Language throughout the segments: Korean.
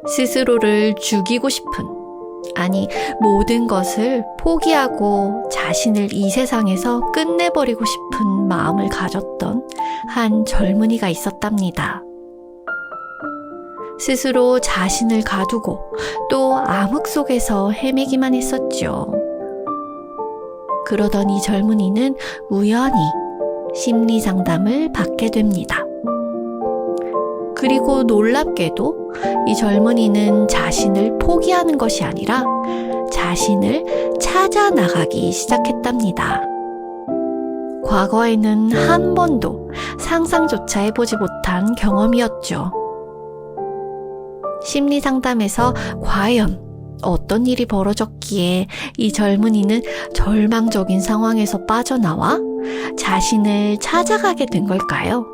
스스로를 죽이고 싶은, 아니 모든 것을 포기하고 자신을 이 세상에서 끝내버리고 싶은 마음을 가졌던 한 젊은이가 있었답니다. 스스로 자신을 가두고 또 암흑 속에서 헤매기만 했었죠. 그러던 이 젊은이는 우연히 심리 상담을 받게 됩니다. 그리고 놀랍게도 이 젊은이는 자신을 포기하는 것이 아니라 자신을 찾아 나가기 시작했답니다. 과거에는 한 번도 상상조차 해보지 못한 경험이었죠. 심리 상담에서 과연 어떤 일이 벌어졌기에 이 젊은이는 절망적인 상황에서 빠져나와 자신을 찾아가게 된 걸까요?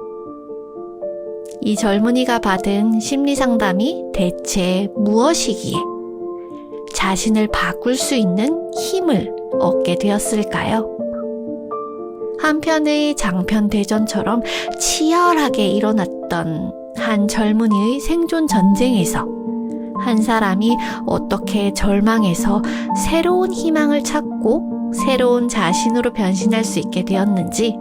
이 젊은이가 받은 심리 상담이 대체 무엇이기에 자신을 바꿀 수 있는 힘을 얻게 되었을까요? 한편의 장편대전처럼 치열하게 일어났던 한 젊은이의 생존 전쟁에서 한 사람이 어떻게 절망에서 새로운 희망을 찾고 새로운 자신으로 변신할 수 있게 되었는지,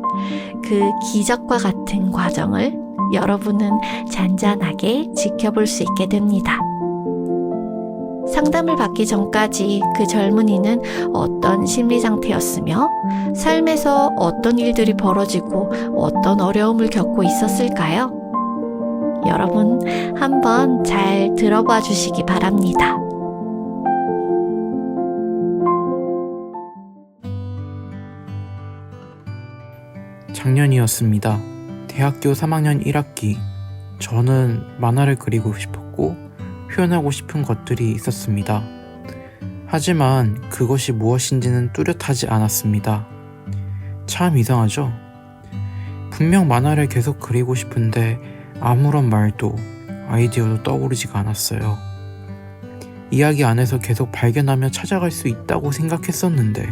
그 기적과 같은 과정을 여러분은 잔잔하게 지켜볼 수 있게 됩니다. 상담을 받기 전까지 그 젊은이는 어떤 심리 상태였으며 삶에서 어떤 일들이 벌어지고 어떤 어려움을 겪고 있었을까요? 여러분 한번 잘 들어봐 주시기 바랍니다. 작년이었습니다. 대학교 3학년 1학기. 저는 만화를 그리고 싶었고 표현하고 싶은 것들이 있었습니다. 하지만 그것이 무엇인지는 뚜렷하지 않았습니다. 참 이상하죠? 분명 만화를 계속 그리고 싶은데 아무런 말도 아이디어도 떠오르지가 않았어요. 이야기 안에서 계속 발견하며 찾아갈 수 있다고 생각했었는데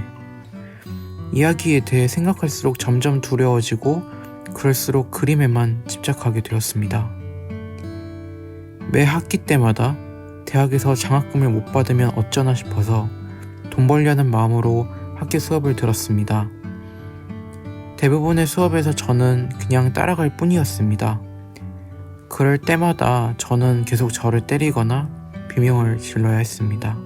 이야기에 대해 생각할수록 점점 두려워지고 그럴수록 그림에만 집착하게 되었습니다. 매 학기 때마다 대학에서 장학금을 못 받으면 어쩌나 싶어서 돈 벌려는 마음으로 학교 수업을 들었습니다. 대부분의 수업에서 저는 그냥 따라갈 뿐이었습니다. 그럴 때마다 저는 계속 저를 때리거나 비명을 질러야 했습니다.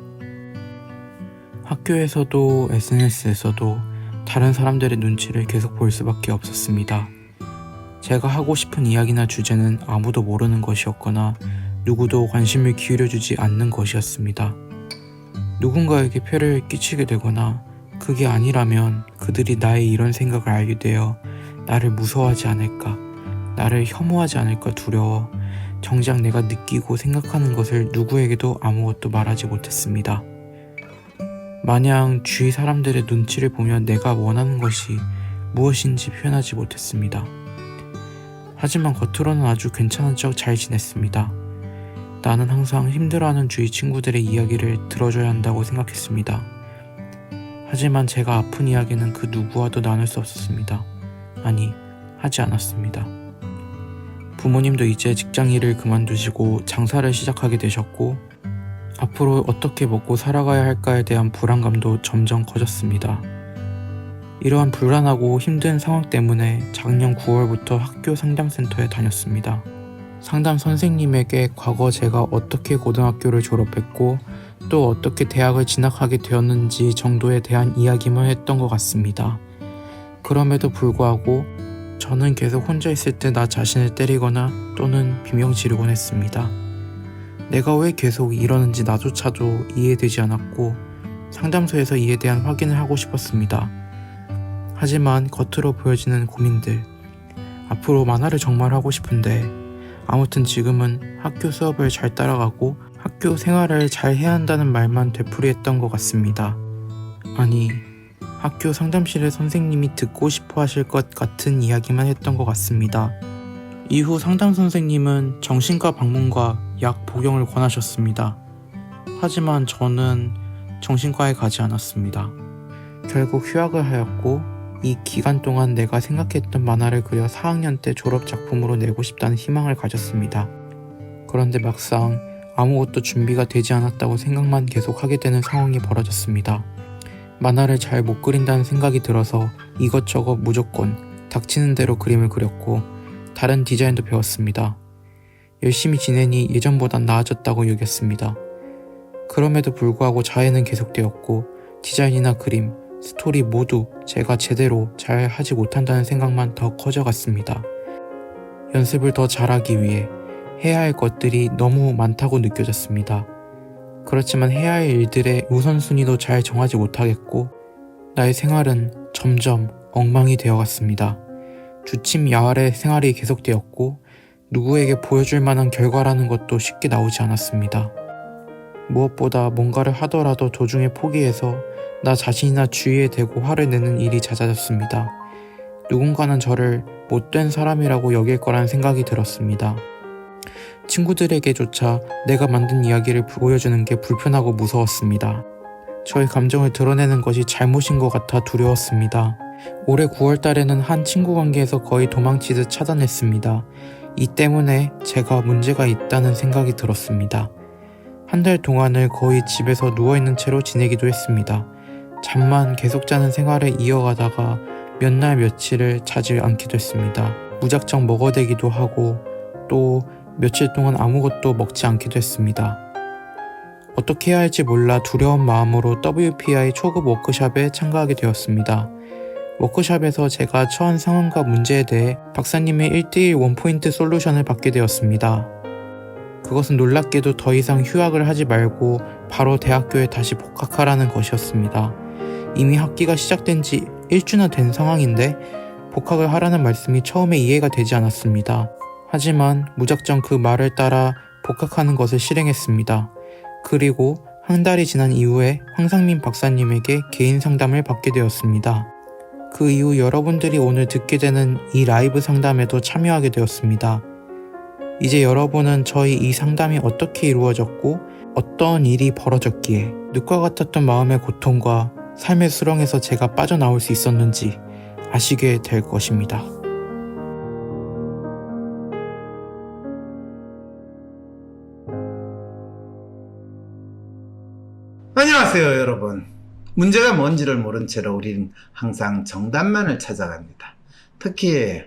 학교에서도 SNS에서도 다른 사람들의 눈치를 계속 볼 수밖에 없었습니다. 제가 하고 싶은 이야기나 주제는 아무도 모르는 것이었거나 누구도 관심을 기울여주지 않는 것이었습니다. 누군가에게 폐를 끼치게 되거나 그게 아니라면 그들이 나의 이런 생각을 알게 되어 나를 무서워하지 않을까, 나를 혐오하지 않을까 두려워 정작 내가 느끼고 생각하는 것을 누구에게도 아무것도 말하지 못했습니다. 마냥 주위 사람들의 눈치를 보며 내가 원하는 것이 무엇인지 표현하지 못했습니다. 하지만 겉으로는 아주 괜찮은 척 잘 지냈습니다. 나는 항상 힘들어하는 주위 친구들의 이야기를 들어줘야 한다고 생각했습니다. 하지만 제가 아픈 이야기는 그 누구와도 나눌 수 없었습니다. 아니, 하지 않았습니다. 부모님도 이제 직장 일을 그만두시고 장사를 시작하게 되셨고 앞으로 어떻게 먹고 살아가야 할까에 대한 불안감도 점점 커졌습니다. 이러한 불안하고 힘든 상황 때문에 작년 9월부터 학교 상담센터에 다녔습니다. 상담 선생님에게 과거 제가 어떻게 고등학교를 졸업했고 또 어떻게 대학을 진학하게 되었는지 정도에 대한 이야기만 했던 것 같습니다. 그럼에도 불구하고 저는 계속 혼자 있을 때 나 자신을 때리거나 또는 비명 지르곤 했습니다. 내가 왜 계속 이러는지 나조차도 이해되지 않았고 상담소에서 이에 대한 확인을 하고 싶었습니다. 하지만 겉으로 보여지는 고민들, 앞으로 만화를 정말 하고 싶은데 아무튼 지금은 학교 수업을 잘 따라가고 학교 생활을 잘 해야 한다는 말만 되풀이했던 것 같습니다. 아니, 학교 상담실의 선생님이 듣고 싶어 하실 것 같은 이야기만 했던 것 같습니다. 이후 상담 선생님은 정신과 방문과 약 복용을 권하셨습니다. 하지만 저는 정신과에 가지 않았습니다. 결국 휴학을 하였고 이 기간 동안 내가 생각했던 만화를 그려 4학년 때 졸업 작품으로 내고 싶다는 희망을 가졌습니다. 그런데 막상 아무것도 준비가 되지 않았다고 생각만 계속 하게 되는 상황이 벌어졌습니다. 만화를 잘 못 그린다는 생각이 들어서 이것저것 무조건 닥치는 대로 그림을 그렸고 다른 디자인도 배웠습니다. 열심히 지내니 예전보단 나아졌다고 여겼습니다. 그럼에도 불구하고 자해는 계속되었고 디자인이나 그림, 스토리 모두 제가 제대로 잘 하지 못한다는 생각만 더 커져갔습니다. 연습을 더 잘하기 위해 해야 할 것들이 너무 많다고 느껴졌습니다. 그렇지만 해야 할 일들의 우선순위도 잘 정하지 못하겠고 나의 생활은 점점 엉망이 되어갔습니다. 주침 야활의 생활이 계속되었고 누구에게 보여줄 만한 결과라는 것도 쉽게 나오지 않았습니다. 무엇보다 뭔가를 하더라도 도중에 포기해서 나 자신이나 주위에 대고 화를 내는 일이 잦아졌습니다. 누군가는 저를 못된 사람이라고 여길 거라는 생각이 들었습니다. 친구들에게조차 내가 만든 이야기를 보여주는 게 불편하고 무서웠습니다. 저의 감정을 드러내는 것이 잘못인 것 같아 두려웠습니다. 올해 9월 달에는 한 친구 관계에서 거의 도망치듯 차단했습니다. 이 때문에 제가 문제가 있다는 생각이 들었습니다. 한 달 동안을 거의 집에서 누워있는 채로 지내기도 했습니다. 잠만 계속 자는 생활을 이어가다가 몇 날 며칠을 자지 않게 됐습니다. 무작정 먹어대기도 하고 또 며칠 동안 아무것도 먹지 않기도 했습니다. 어떻게 해야 할지 몰라 두려운 마음으로 WPI 초급 워크숍에 참가하게 되었습니다. 워크숍에서 제가 처한 상황과 문제에 대해 박사님의 1:1 원포인트 솔루션을 받게 되었습니다. 그것은 놀랍게도 더 이상 휴학을 하지 말고 바로 대학교에 다시 복학하라는 것이었습니다. 이미 학기가 시작된 지 1주나 된 상황인데 복학을 하라는 말씀이 처음에 이해가 되지 않았습니다. 하지만 무작정 그 말을 따라 복학하는 것을 실행했습니다. 그리고 한 달이 지난 이후에 황상민 박사님에게 개인 상담을 받게 되었습니다. 그 이후 여러분들이 오늘 듣게 되는 이 라이브 상담에도 참여하게 되었습니다. 이제 여러분은 저희 이 상담이 어떻게 이루어졌고 어떤 일이 벌어졌기에 늑과 같았던 마음의 고통과 삶의 수렁에서 제가 빠져나올 수 있었는지 아시게 될 것입니다. 안녕하세요, 여러분. 문제가 뭔지를 모른 채로 우리는 항상 정답만을 찾아갑니다. 특히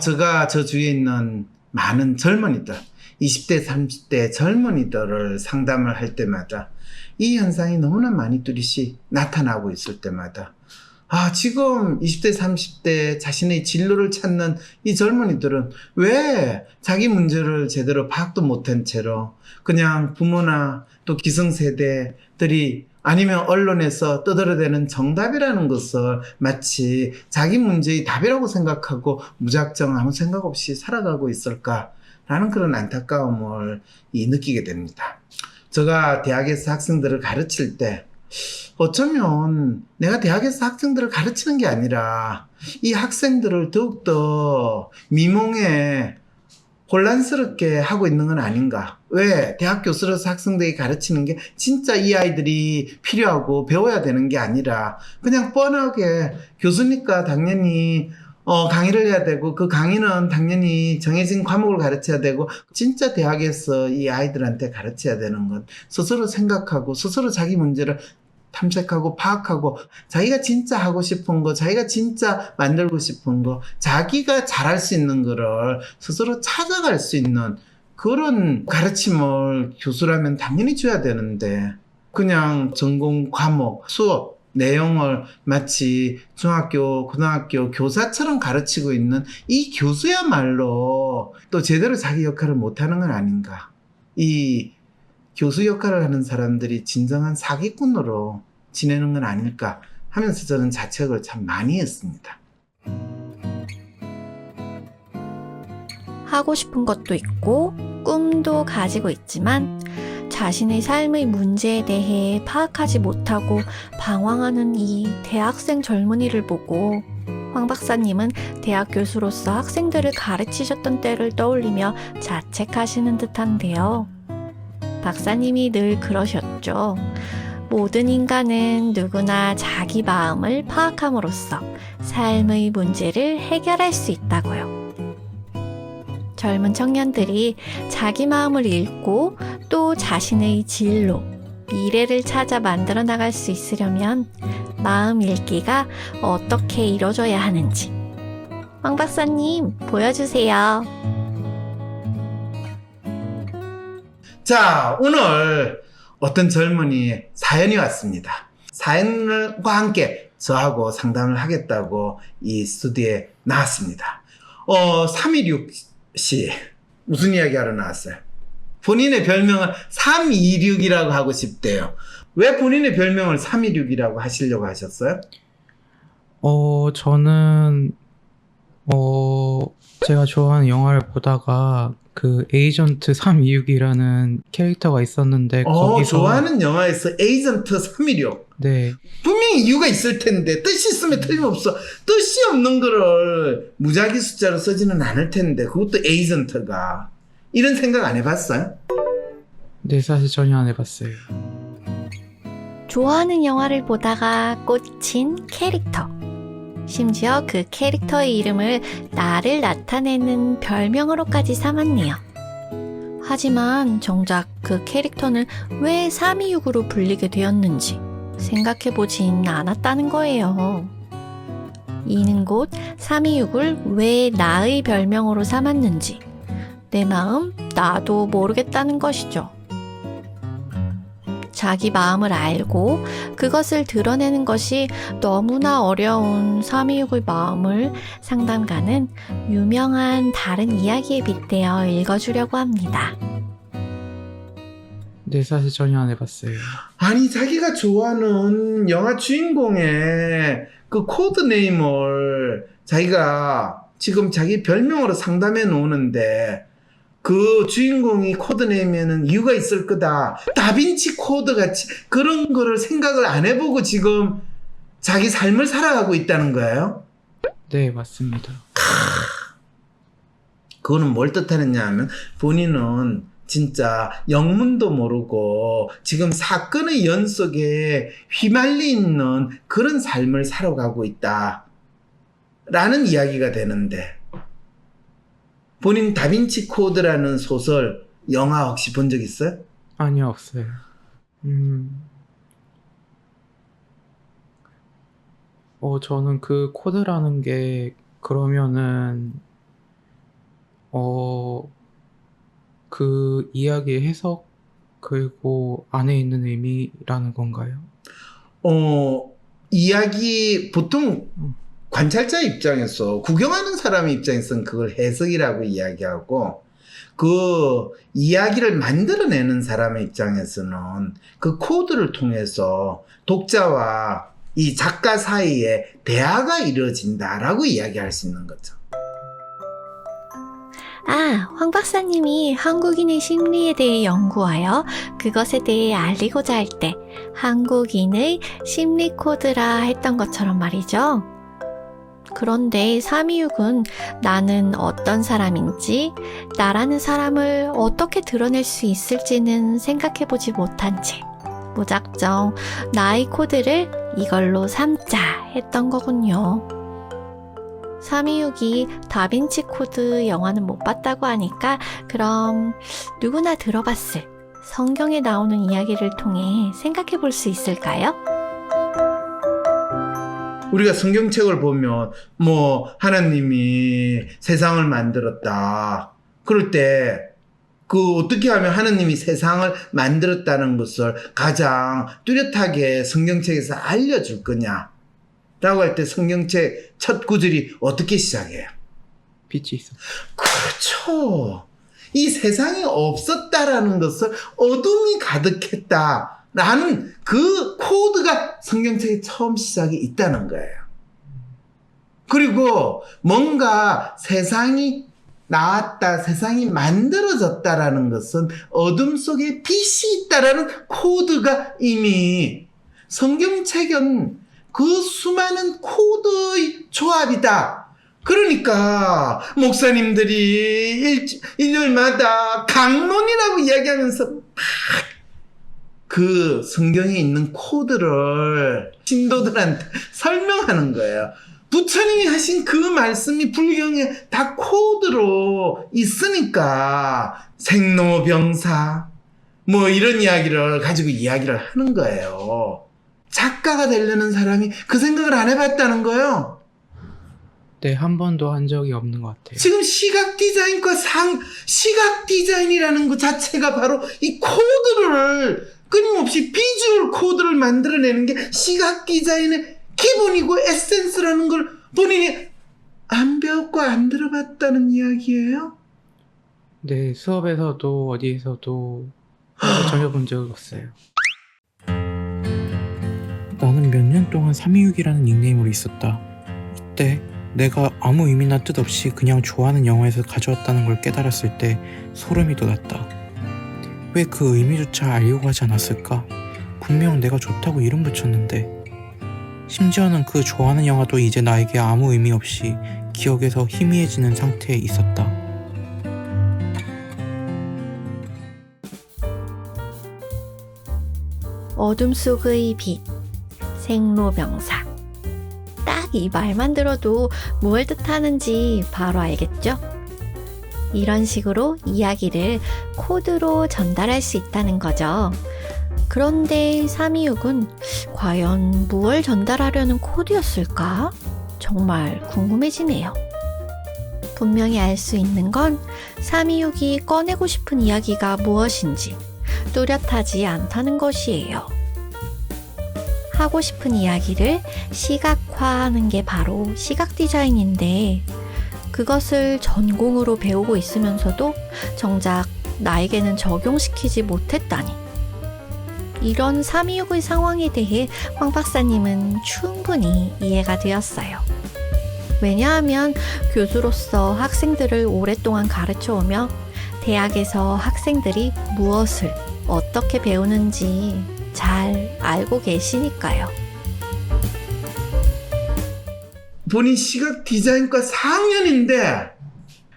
제가 저 주위에 있는 많은 젊은이들, 20대, 30대 젊은이들을 상담을 할 때마다 이 현상이 너무나 많이 뚜렷이 나타나고 있을 때마다 지금 20대, 30대 자신의 진로를 찾는 이 젊은이들은 왜 자기 문제를 제대로 파악도 못한 채로 그냥 부모나 또 기성세대들이 아니면 언론에서 떠들어대는 정답이라는 것을 마치 자기 문제의 답이라고 생각하고 무작정 아무 생각 없이 살아가고 있을까라는 그런 안타까움을 느끼게 됩니다. 제가 대학에서 학생들을 가르칠 때 어쩌면 내가 대학에서 학생들을 가르치는 게 아니라 이 학생들을 더욱더 미몽에 혼란스럽게 하고 있는 건 아닌가. 왜? 대학 교수로서 학생들에게 가르치는 게 진짜 이 아이들이 필요하고 배워야 되는 게 아니라 그냥 뻔하게 교수니까 당연히 강의를 해야 되고 그 강의는 당연히 정해진 과목을 가르쳐야 되고 진짜 대학에서 이 아이들한테 가르쳐야 되는 건 스스로 생각하고 스스로 자기 문제를 탐색하고 파악하고 자기가 진짜 하고 싶은 거, 자기가 진짜 만들고 싶은 거, 자기가 잘할 수 있는 거를 스스로 찾아갈 수 있는 그런 가르침을 교수라면 당연히 줘야 되는데 그냥 전공 과목, 수업, 내용을 마치 중학교, 고등학교 교사처럼 가르치고 있는 이 교수야말로 또 제대로 자기 역할을 못하는 건 아닌가. 이 교수 역할을 하는 사람들이 진정한 사기꾼으로 지내는 건 아닐까 하면서 저는 자책을 참 많이 했습니다. 하고 싶은 것도 있고 꿈도 가지고 있지만 자신의 삶의 문제에 대해 파악하지 못하고 방황하는 이 대학생 젊은이를 보고 황 박사님은 대학 교수로서 학생들을 가르치셨던 때를 떠올리며 자책하시는 듯한데요. 박사님이 늘 그러셨죠. 모든 인간은 누구나 자기 마음을 파악함으로써 삶의 문제를 해결할 수 있다고요. 젊은 청년들이 자기 마음을 읽고 또 자신의 진로, 미래를 찾아 만들어 나갈 수 있으려면 마음 읽기가 어떻게 이루어져야 하는지 황 박사님 보여주세요. 자, 오늘 어떤 젊은이의 사연이 왔습니다. 사연과 함께 저하고 상담을 하겠다고 이 스튜디오에 나왔습니다. 326씨 무슨 이야기 하러 나왔어요? 본인의 별명을 326이라고 하고 싶대요. 왜 본인의 별명을 326이라고 하시려고 하셨어요? 저는 제가 좋아하는 영화를 보다가 그 에이전트 326이라는 캐릭터가 있었는데 거기서 좋아하는 영화에서 에이전트 316. 네, 분명히 이유가 있을 텐데 뜻이 있으면 틀림없어. 뜻이 없는 거를 무작위 숫자로 쓰지는 않을 텐데 그것도 에이전트가. 이런 생각 안 해봤어요? 네, 사실 전혀 안 해봤어요. 좋아하는 영화를 보다가 꽂힌 캐릭터. 심지어 그 캐릭터의 이름을 나를 나타내는 별명으로까지 삼았네요. 하지만 정작 그 캐릭터는 왜 326으로 불리게 되었는지 생각해보진 않았다는 거예요. 이는 곧 326을 왜 나의 별명으로 삼았는지 내 마음 나도 모르겠다는 것이죠. 자기 마음을 알고 그것을 드러내는 것이 너무나 어려운 326의 마음을 상담가는 유명한 다른 이야기에 빗대어 읽어주려고 합니다. 네, 사실 전혀 안 해봤어요. 아니 자기가 좋아하는 영화 주인공의 그 코드네임을 자기가 지금 자기 별명으로 상담해 놓는데 그 주인공이 코드네임에는 이유가 있을 거다. 다빈치 코드 같이 그런 거를 생각을 안 해보고 지금 자기 삶을 살아가고 있다는 거예요? 네, 맞습니다. 그거는 뭘 뜻하느냐 하면 본인은 진짜 영문도 모르고 지금 사건의 연속에 휘말려 있는 그런 삶을 살아가고 있다 라는 이야기가 되는데 본인 다빈치 코드라는 소설 영화 혹시 본 적 있어요? 아니요, 없어요. 저는 그 코드라는 게 그러면은 그 이야기의 해석 그리고 안에 있는 의미라는 건가요? 이야기 보통 관찰자 입장에서 구경하는 사람의 입장에서는 그걸 해석이라고 이야기하고 그 이야기를 만들어내는 사람의 입장에서는 그 코드를 통해서 독자와 이 작가 사이에 대화가 이루어진다라고 이야기할 수 있는 거죠. 황 박사님이 한국인의 심리에 대해 연구하여 그것에 대해 알리고자 할 때 한국인의 심리 코드라 했던 것처럼 말이죠. 그런데 326은 나는 어떤 사람인지, 나라는 사람을 어떻게 드러낼 수 있을지는 생각해보지 못한 채 무작정 나의 코드를 이걸로 삼자 했던 거군요. 326이 다빈치 코드 영화는 못 봤다고 하니까 그럼 누구나 들어봤을 성경에 나오는 이야기를 통해 생각해 볼 수 있을까요? 우리가 성경책을 보면 하나님이 세상을 만들었다. 그럴 때 어떻게 하면 하나님이 세상을 만들었다는 것을 가장 뚜렷하게 성경책에서 알려줄 거냐 라고 할 때 성경책 첫 구절이 어떻게 시작해요? 빛이 있어. 그렇죠. 이 세상이 없었다라는 것을 어둠이 가득했다라는 그 코드가 성경책의 처음 시작이 있다는 거예요. 그리고 뭔가 세상이 나왔다, 세상이 만들어졌다라는 것은 어둠 속에 빛이 있다라는 코드가 이미 성경책은 그 수많은 코드의 조합이다. 그러니까 목사님들이 일요일마다 강론이라고 이야기하면서 그 성경에 있는 코드를 신도들한테 설명하는 거예요. 부처님이 하신 그 말씀이 불경에 다 코드로 있으니까 생로병사 뭐 이런 이야기를 가지고 이야기를 하는 거예요. 작가가 되려는 사람이 그 생각을 안 해봤다는 거예요. 네, 한 번도 한 적이 없는 것 같아요. 지금 시각 디자인과 시각 디자인이라는 것 자체가 바로 이 코드를 끊임없이 비주얼 코드를 만들어내는 게 시각 디자인의 기본이고 에센스라는 걸 본인이 안 배웠고 안 들어봤다는 이야기예요? 네, 수업에서도 어디에서도 전혀 본 적이 없어요. 나는 몇 년 동안 326이라는 닉네임으로 있었다. 이때 내가 아무 의미나 뜻 없이 그냥 좋아하는 영화에서 가져왔다는 걸 깨달았을 때 소름이 돋았다. 왜 그 의미조차 알려고 하지 않았을까? 분명 내가 좋다고 이름 붙였는데. 심지어는 그 좋아하는 영화도 이제 나에게 아무 의미 없이 기억에서 희미해지는 상태에 있었다. 어둠 속의 빛, 생로병사. 딱 이 말만 들어도 뭘 뜻하는지 바로 알겠죠? 이런 식으로 이야기를 코드로 전달할 수 있다는 거죠. 그런데 326은 과연 무엇을 전달하려는 코드였을까? 정말 궁금해지네요. 분명히 알 수 있는 건 326이 꺼내고 싶은 이야기가 무엇인지 뚜렷하지 않다는 것이에요. 하고 싶은 이야기를 시각화하는 게 바로 시각 디자인인데 그것을 전공으로 배우고 있으면서도 정작 나에게는 적용시키지 못했다니. 이런 326의 상황에 대해 황 박사님은 충분히 이해가 되었어요. 왜냐하면 교수로서 학생들을 오랫동안 가르쳐오며 대학에서 학생들이 무엇을 어떻게 배우는지 잘 알고 계시니까요. 본인 시각 디자인과 4학년인데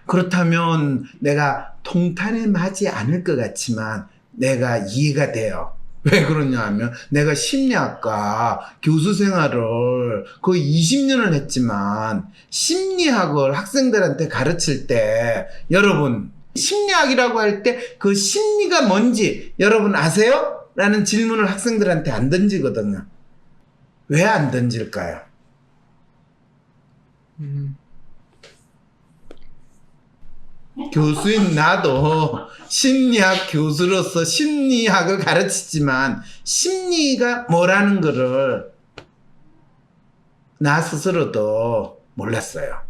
그렇다면 내가 통탄에 맞지 않을 것 같지만 내가 이해가 돼요. 왜 그러냐 하면 내가 심리학과 교수 생활을 거의 20년을 했지만 심리학을 학생들한테 가르칠 때 여러분 심리학이라고 할 때 그 심리가 뭔지 여러분 아세요? 라는 질문을 학생들한테 안 던지거든요. 왜 안 던질까요? 교수인 나도 심리학 교수로서 심리학을 가르치지만 심리가 뭐라는 거를 나 스스로도 몰랐어요.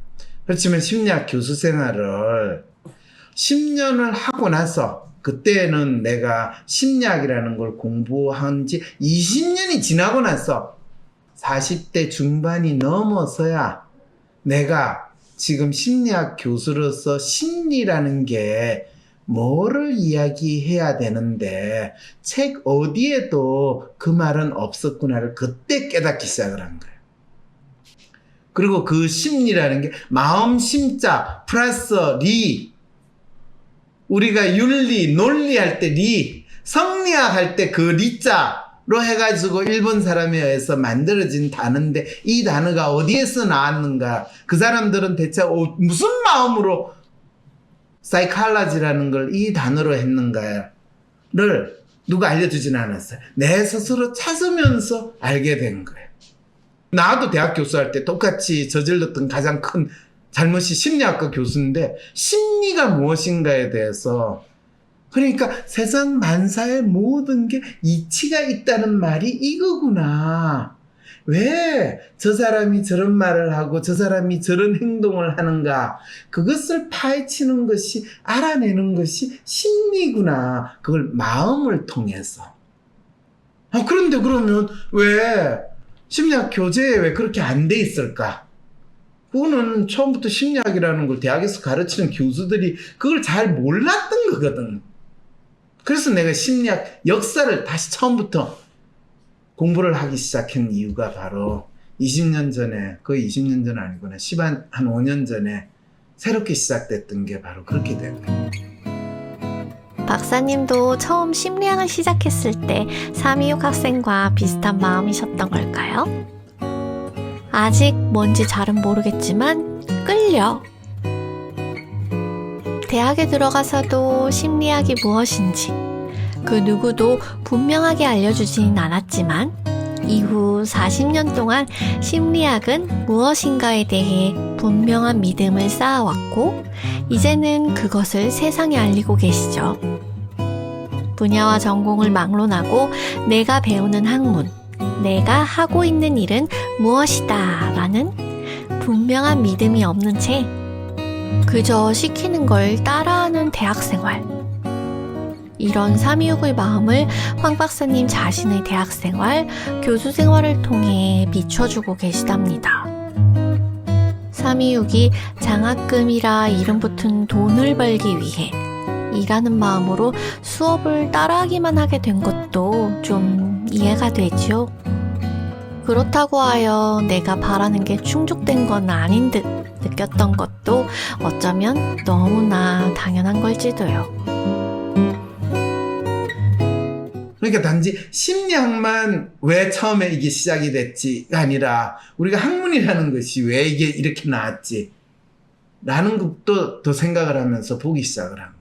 그렇지만 심리학 교수 생활을 10년을 하고 나서 그때는 내가 심리학이라는 걸 공부한 지 20년이 지나고 나서 40대 중반이 넘어서야 내가 지금 심리학 교수로서 심리라는 게 뭐를 이야기해야 되는데 책 어디에도 그 말은 없었구나를 그때 깨닫기 시작을 한 거예요. 그리고 그 심리라는 게 마음 심자 플러스 리, 우리가 윤리 논리할 때 리, 성리학 할 때 그 리자로 해가지고 일본 사람에 의해서 만들어진 단어인데 이 단어가 어디에서 나왔는가, 그 사람들은 대체 무슨 마음으로 사이칼라지라는 걸 이 단어로 했는가를 누가 알려주진 않았어요. 내 스스로 찾으면서 알게 된 거예요. 나도 대학 교수할 때 똑같이 저질렀던 가장 큰 잘못이 심리학과 교수인데 심리가 무엇인가에 대해서, 그러니까 세상 만사의 모든 게 이치가 있다는 말이 이거구나. 왜 저 사람이 저런 말을 하고 저 사람이 저런 행동을 하는가, 그것을 파헤치는 것이, 알아내는 것이 심리구나. 그걸 마음을 통해서. 그런데 그러면 왜 심리학 교재에 왜 그렇게 안 돼 있을까? 그거는 처음부터 심리학이라는 걸 대학에서 가르치는 교수들이 그걸 잘 몰랐던 거거든. 그래서 내가 심리학 역사를 다시 처음부터 공부를 하기 시작한 이유가 바로 20년 전에, 거의 20년 전 아니구나, 한 5년 전에 새롭게 시작됐던 게 바로 그렇게 된 거예요. 박사님도 처음 심리학을 시작했을 때 326 학생과 비슷한 마음이셨던 걸까요? 아직 뭔지 잘은 모르겠지만 끌려. 대학에 들어가서도 심리학이 무엇인지 그 누구도 분명하게 알려주진 않았지만 이후 40년 동안 심리학은 무엇인가에 대해 분명한 믿음을 쌓아왔고 이제는 그것을 세상에 알리고 계시죠. 분야와 전공을 막론하고 내가 배우는 학문, 내가 하고 있는 일은 무엇이다 라는 분명한 믿음이 없는 채 그저 시키는 걸 따라하는 대학생활. 이런 326의 마음을 황 박사님 자신의 대학생활, 교수생활을 통해 비춰주고 계시답니다. 326이 장학금이라 이름 붙은 돈을 벌기 위해 일하는 마음으로 수업을 따라하기만 하게 된 것도 좀 이해가 되죠. 그렇다고 하여 내가 바라는 게 충족된 건 아닌 듯 느꼈던 것도 어쩌면 너무나 당연한 걸지도요. 그러니까 단지 심리학만 왜 처음에 이게 시작이 됐지가 아니라 우리가 학문이라는 것이 왜 이게 이렇게 나왔지 라는 것도 더 생각을 하면서 보기 시작을 한 거예요.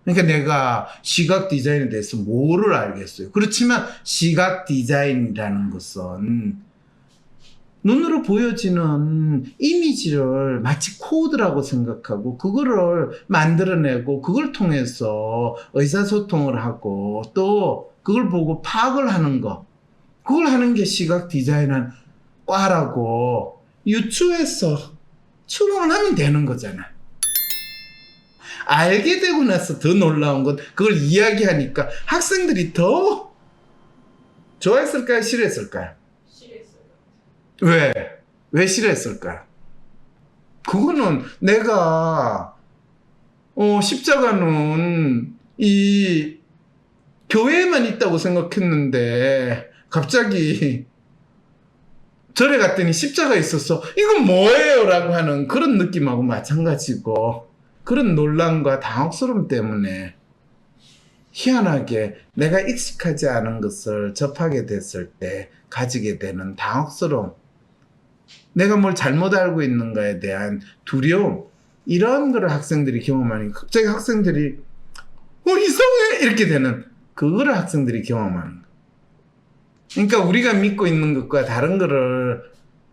그러니까 내가 시각 디자인에 대해서 뭐를 알겠어요. 그렇지만 시각 디자인이라는 것은 눈으로 보여지는 이미지를 마치 코드라고 생각하고 그거를 만들어내고 그걸 통해서 의사소통을 하고 또 그걸 보고 파악을 하는 거, 그걸 하는 게 시각 디자인한 과라고 유추해서 추론을 하면 되는 거잖아. 알게 되고 나서 더 놀라운 건 그걸 이야기하니까 학생들이 더 좋아했을까요? 싫어했을까요? 왜? 왜 싫어했을까요? 그거는 내가 십자가는 이 교회에만 있다고 생각했는데 갑자기 절에 갔더니 십자가 있었어. 이건 뭐예요? 라고 하는 그런 느낌하고 마찬가지고 그런 논란과 당혹스러움 때문에 희한하게 내가 익숙하지 않은 것을 접하게 됐을 때 가지게 되는 당혹스러움, 내가 뭘 잘못 알고 있는가에 대한 두려움, 이런 거를 학생들이 경험하니까 갑자기 학생들이 이상해! 이렇게 되는 그거를 학생들이 경험하는 거예요. 그러니까 우리가 믿고 있는 것과 다른 거를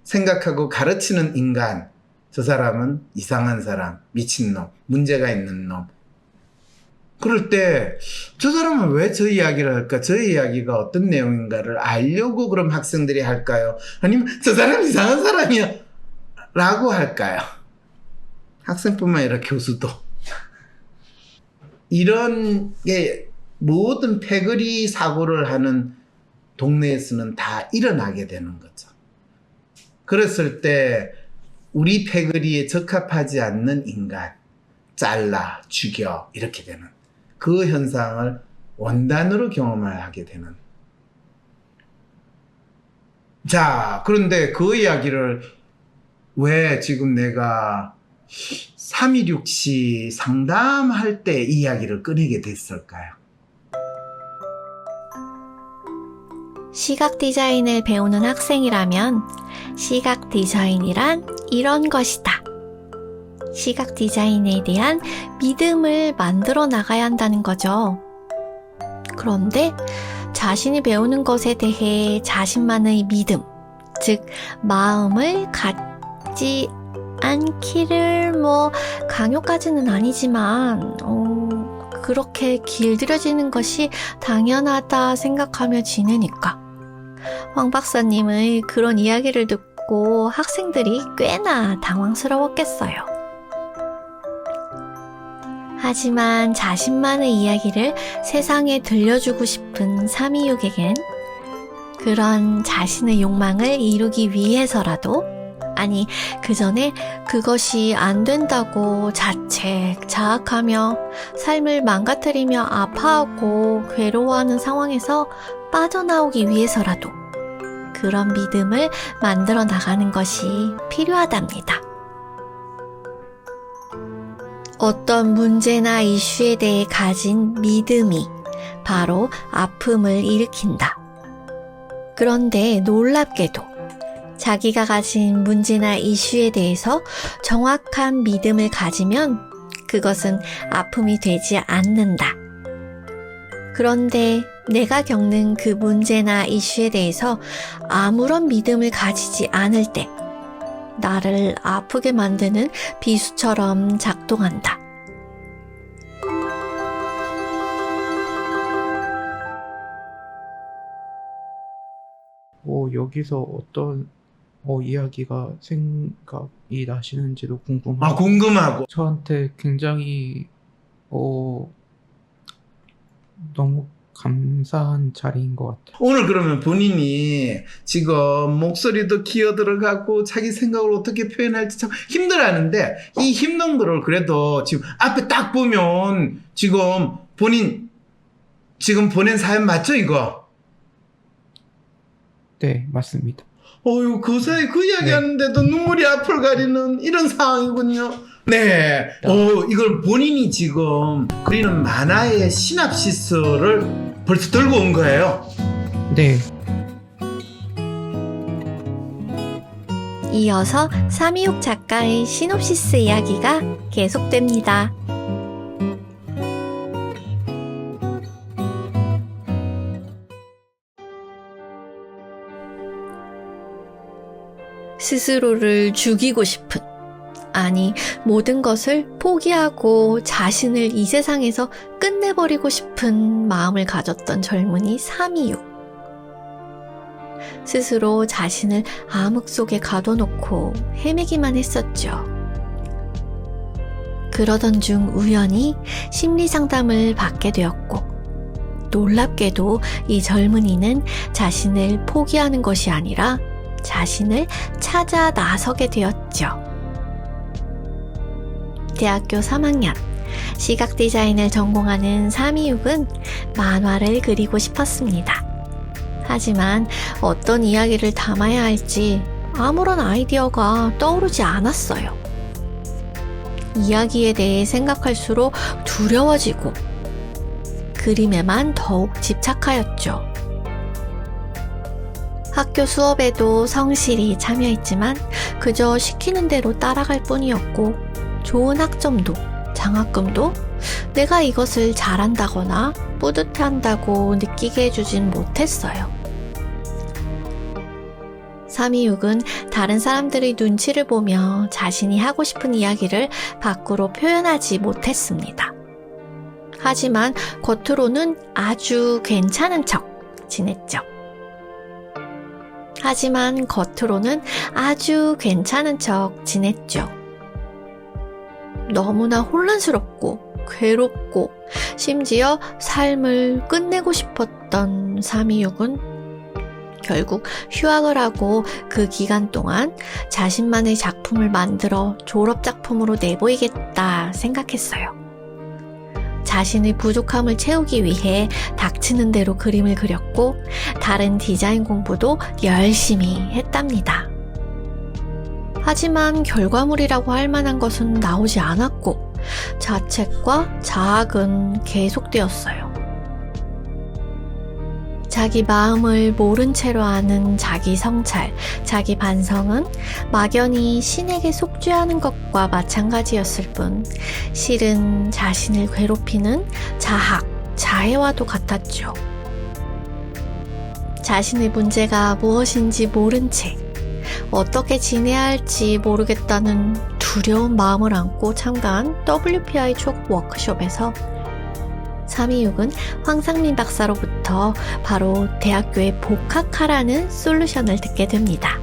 생각하고 가르치는 인간, 저 사람은 이상한 사람, 미친놈, 문제가 있는 놈. 그럴 때 저 사람은 왜 저 이야기를 할까? 저 이야기가 어떤 내용인가를 알려고 그럼 학생들이 할까요? 아니면 저 사람 이상한 사람이야 라고 할까요? 학생뿐만 아니라 교수도. 이런 게 모든 패거리 사고를 하는 동네에서는 다 일어나게 되는 거죠. 그랬을 때 우리 패거리에 적합하지 않는 인간, 잘라, 죽여 이렇게 되는 그 현상을 원단으로 경험을 하게 되는. 자, 그런데 그 이야기를 왜 지금 내가 326시 상담할 때 이 이야기를 꺼내게 됐을까요? 시각 디자인을 배우는 학생이라면 시각 디자인이란 이런 것이다. 시각 디자인에 대한 믿음을 만들어 나가야 한다는 거죠. 그런데 자신이 배우는 것에 대해 자신만의 믿음, 즉 마음을 갖지 않기를 강요까지는 아니지만 그렇게 길들여지는 것이 당연하다 생각하며 지내니까 황 박사님의 그런 이야기를 듣고 학생들이 꽤나 당황스러웠겠어요. 하지만 자신만의 이야기를 세상에 들려주고 싶은 326에겐 그런 자신의 욕망을 이루기 위해서라도, 아니 그 전에 그것이 안 된다고 자책, 자학하며 삶을 망가뜨리며 아파하고 괴로워하는 상황에서 빠져나오기 위해서라도 그런 믿음을 만들어 나가는 것이 필요하답니다. 어떤 문제나 이슈에 대해 가진 믿음이 바로 아픔을 일으킨다. 그런데 놀랍게도 자기가 가진 문제나 이슈에 대해서 정확한 믿음을 가지면 그것은 아픔이 되지 않는다. 그런데 내가 겪는 그 문제나 이슈에 대해서 아무런 믿음을 가지지 않을 때 나를 아프게 만드는 비수처럼 작동한다. 여기서 어떤 이야기가 생각이 나시는지도 궁금하고 아, 궁금하고. 저한테 굉장히 너무 감사한 자리인 것 같아요. 오늘 그러면 본인이 지금 목소리도 기어 들어가고 자기 생각을 어떻게 표현할지 참 힘들어하는데 이 힘든 거를 그래도 지금 앞에 딱 보면 지금 본인 지금 보낸 사연 맞죠 이거? 네, 맞습니다. 어휴 그 사이 그 이야기 네. 하는데도 눈물이 앞을 가리는 이런 상황이군요. 네. 이걸 본인이 지금 그리는 만화의 시납시스를 벌써 들고 온 거예요. 네, 이어서 326 작가의 시놉시스 이야기가 계속됩니다. 스스로를 죽이고 싶은, 아니 모든 것을 포기하고 자신을 이 세상에서 끝내버리고 싶은 마음을 가졌던 젊은이 326. 스스로 자신을 암흑 속에 가둬놓고 헤매기만 했었죠. 그러던 중 우연히 심리 상담을 받게 되었고, 놀랍게도 이 젊은이는 자신을 포기하는 것이 아니라 자신을 찾아 나서게 되었죠. 대학교 3학년 시각 디자인을 전공하는 326은 만화를 그리고 싶었습니다. 하지만 어떤 이야기를 담아야 할지 아무런 아이디어가 떠오르지 않았어요. 이야기에 대해 생각할수록 두려워지고 그림에만 더욱 집착하였죠. 학교 수업에도 성실히 참여했지만 그저 시키는 대로 따라갈 뿐이었고, 좋은 학점도 장학금도 내가 이것을 잘한다거나 뿌듯해한다고 느끼게 해주진 못했어요. 326은 다른 사람들의 눈치를 보며 자신이 하고 싶은 이야기를 밖으로 표현하지 못했습니다. 하지만 겉으로는 아주 괜찮은 척 지냈죠. 너무나 혼란스럽고 괴롭고 심지어 삶을 끝내고 싶었던 326은 결국 휴학을 하고 그 기간 동안 자신만의 작품을 만들어 졸업작품으로 내보이겠다 생각했어요. 자신의 부족함을 채우기 위해 닥치는 대로 그림을 그렸고 다른 디자인 공부도 열심히 했답니다. 하지만 결과물이라고 할 만한 것은 나오지 않았고 자책과 자학은 계속되었어요. 자기 마음을 모른 채로 하는 자기 성찰, 자기 반성은 막연히 신에게 속죄하는 것과 마찬가지였을 뿐 실은 자신을 괴롭히는 자학, 자해와도 같았죠. 자신의 문제가 무엇인지 모른 채 어떻게 지내야 할지 모르겠다는 두려운 마음을 안고 참가한 WPI 초급 워크숍에서 326은 황상민 박사로부터 바로 대학교에 복학하라는 솔루션을 듣게 됩니다.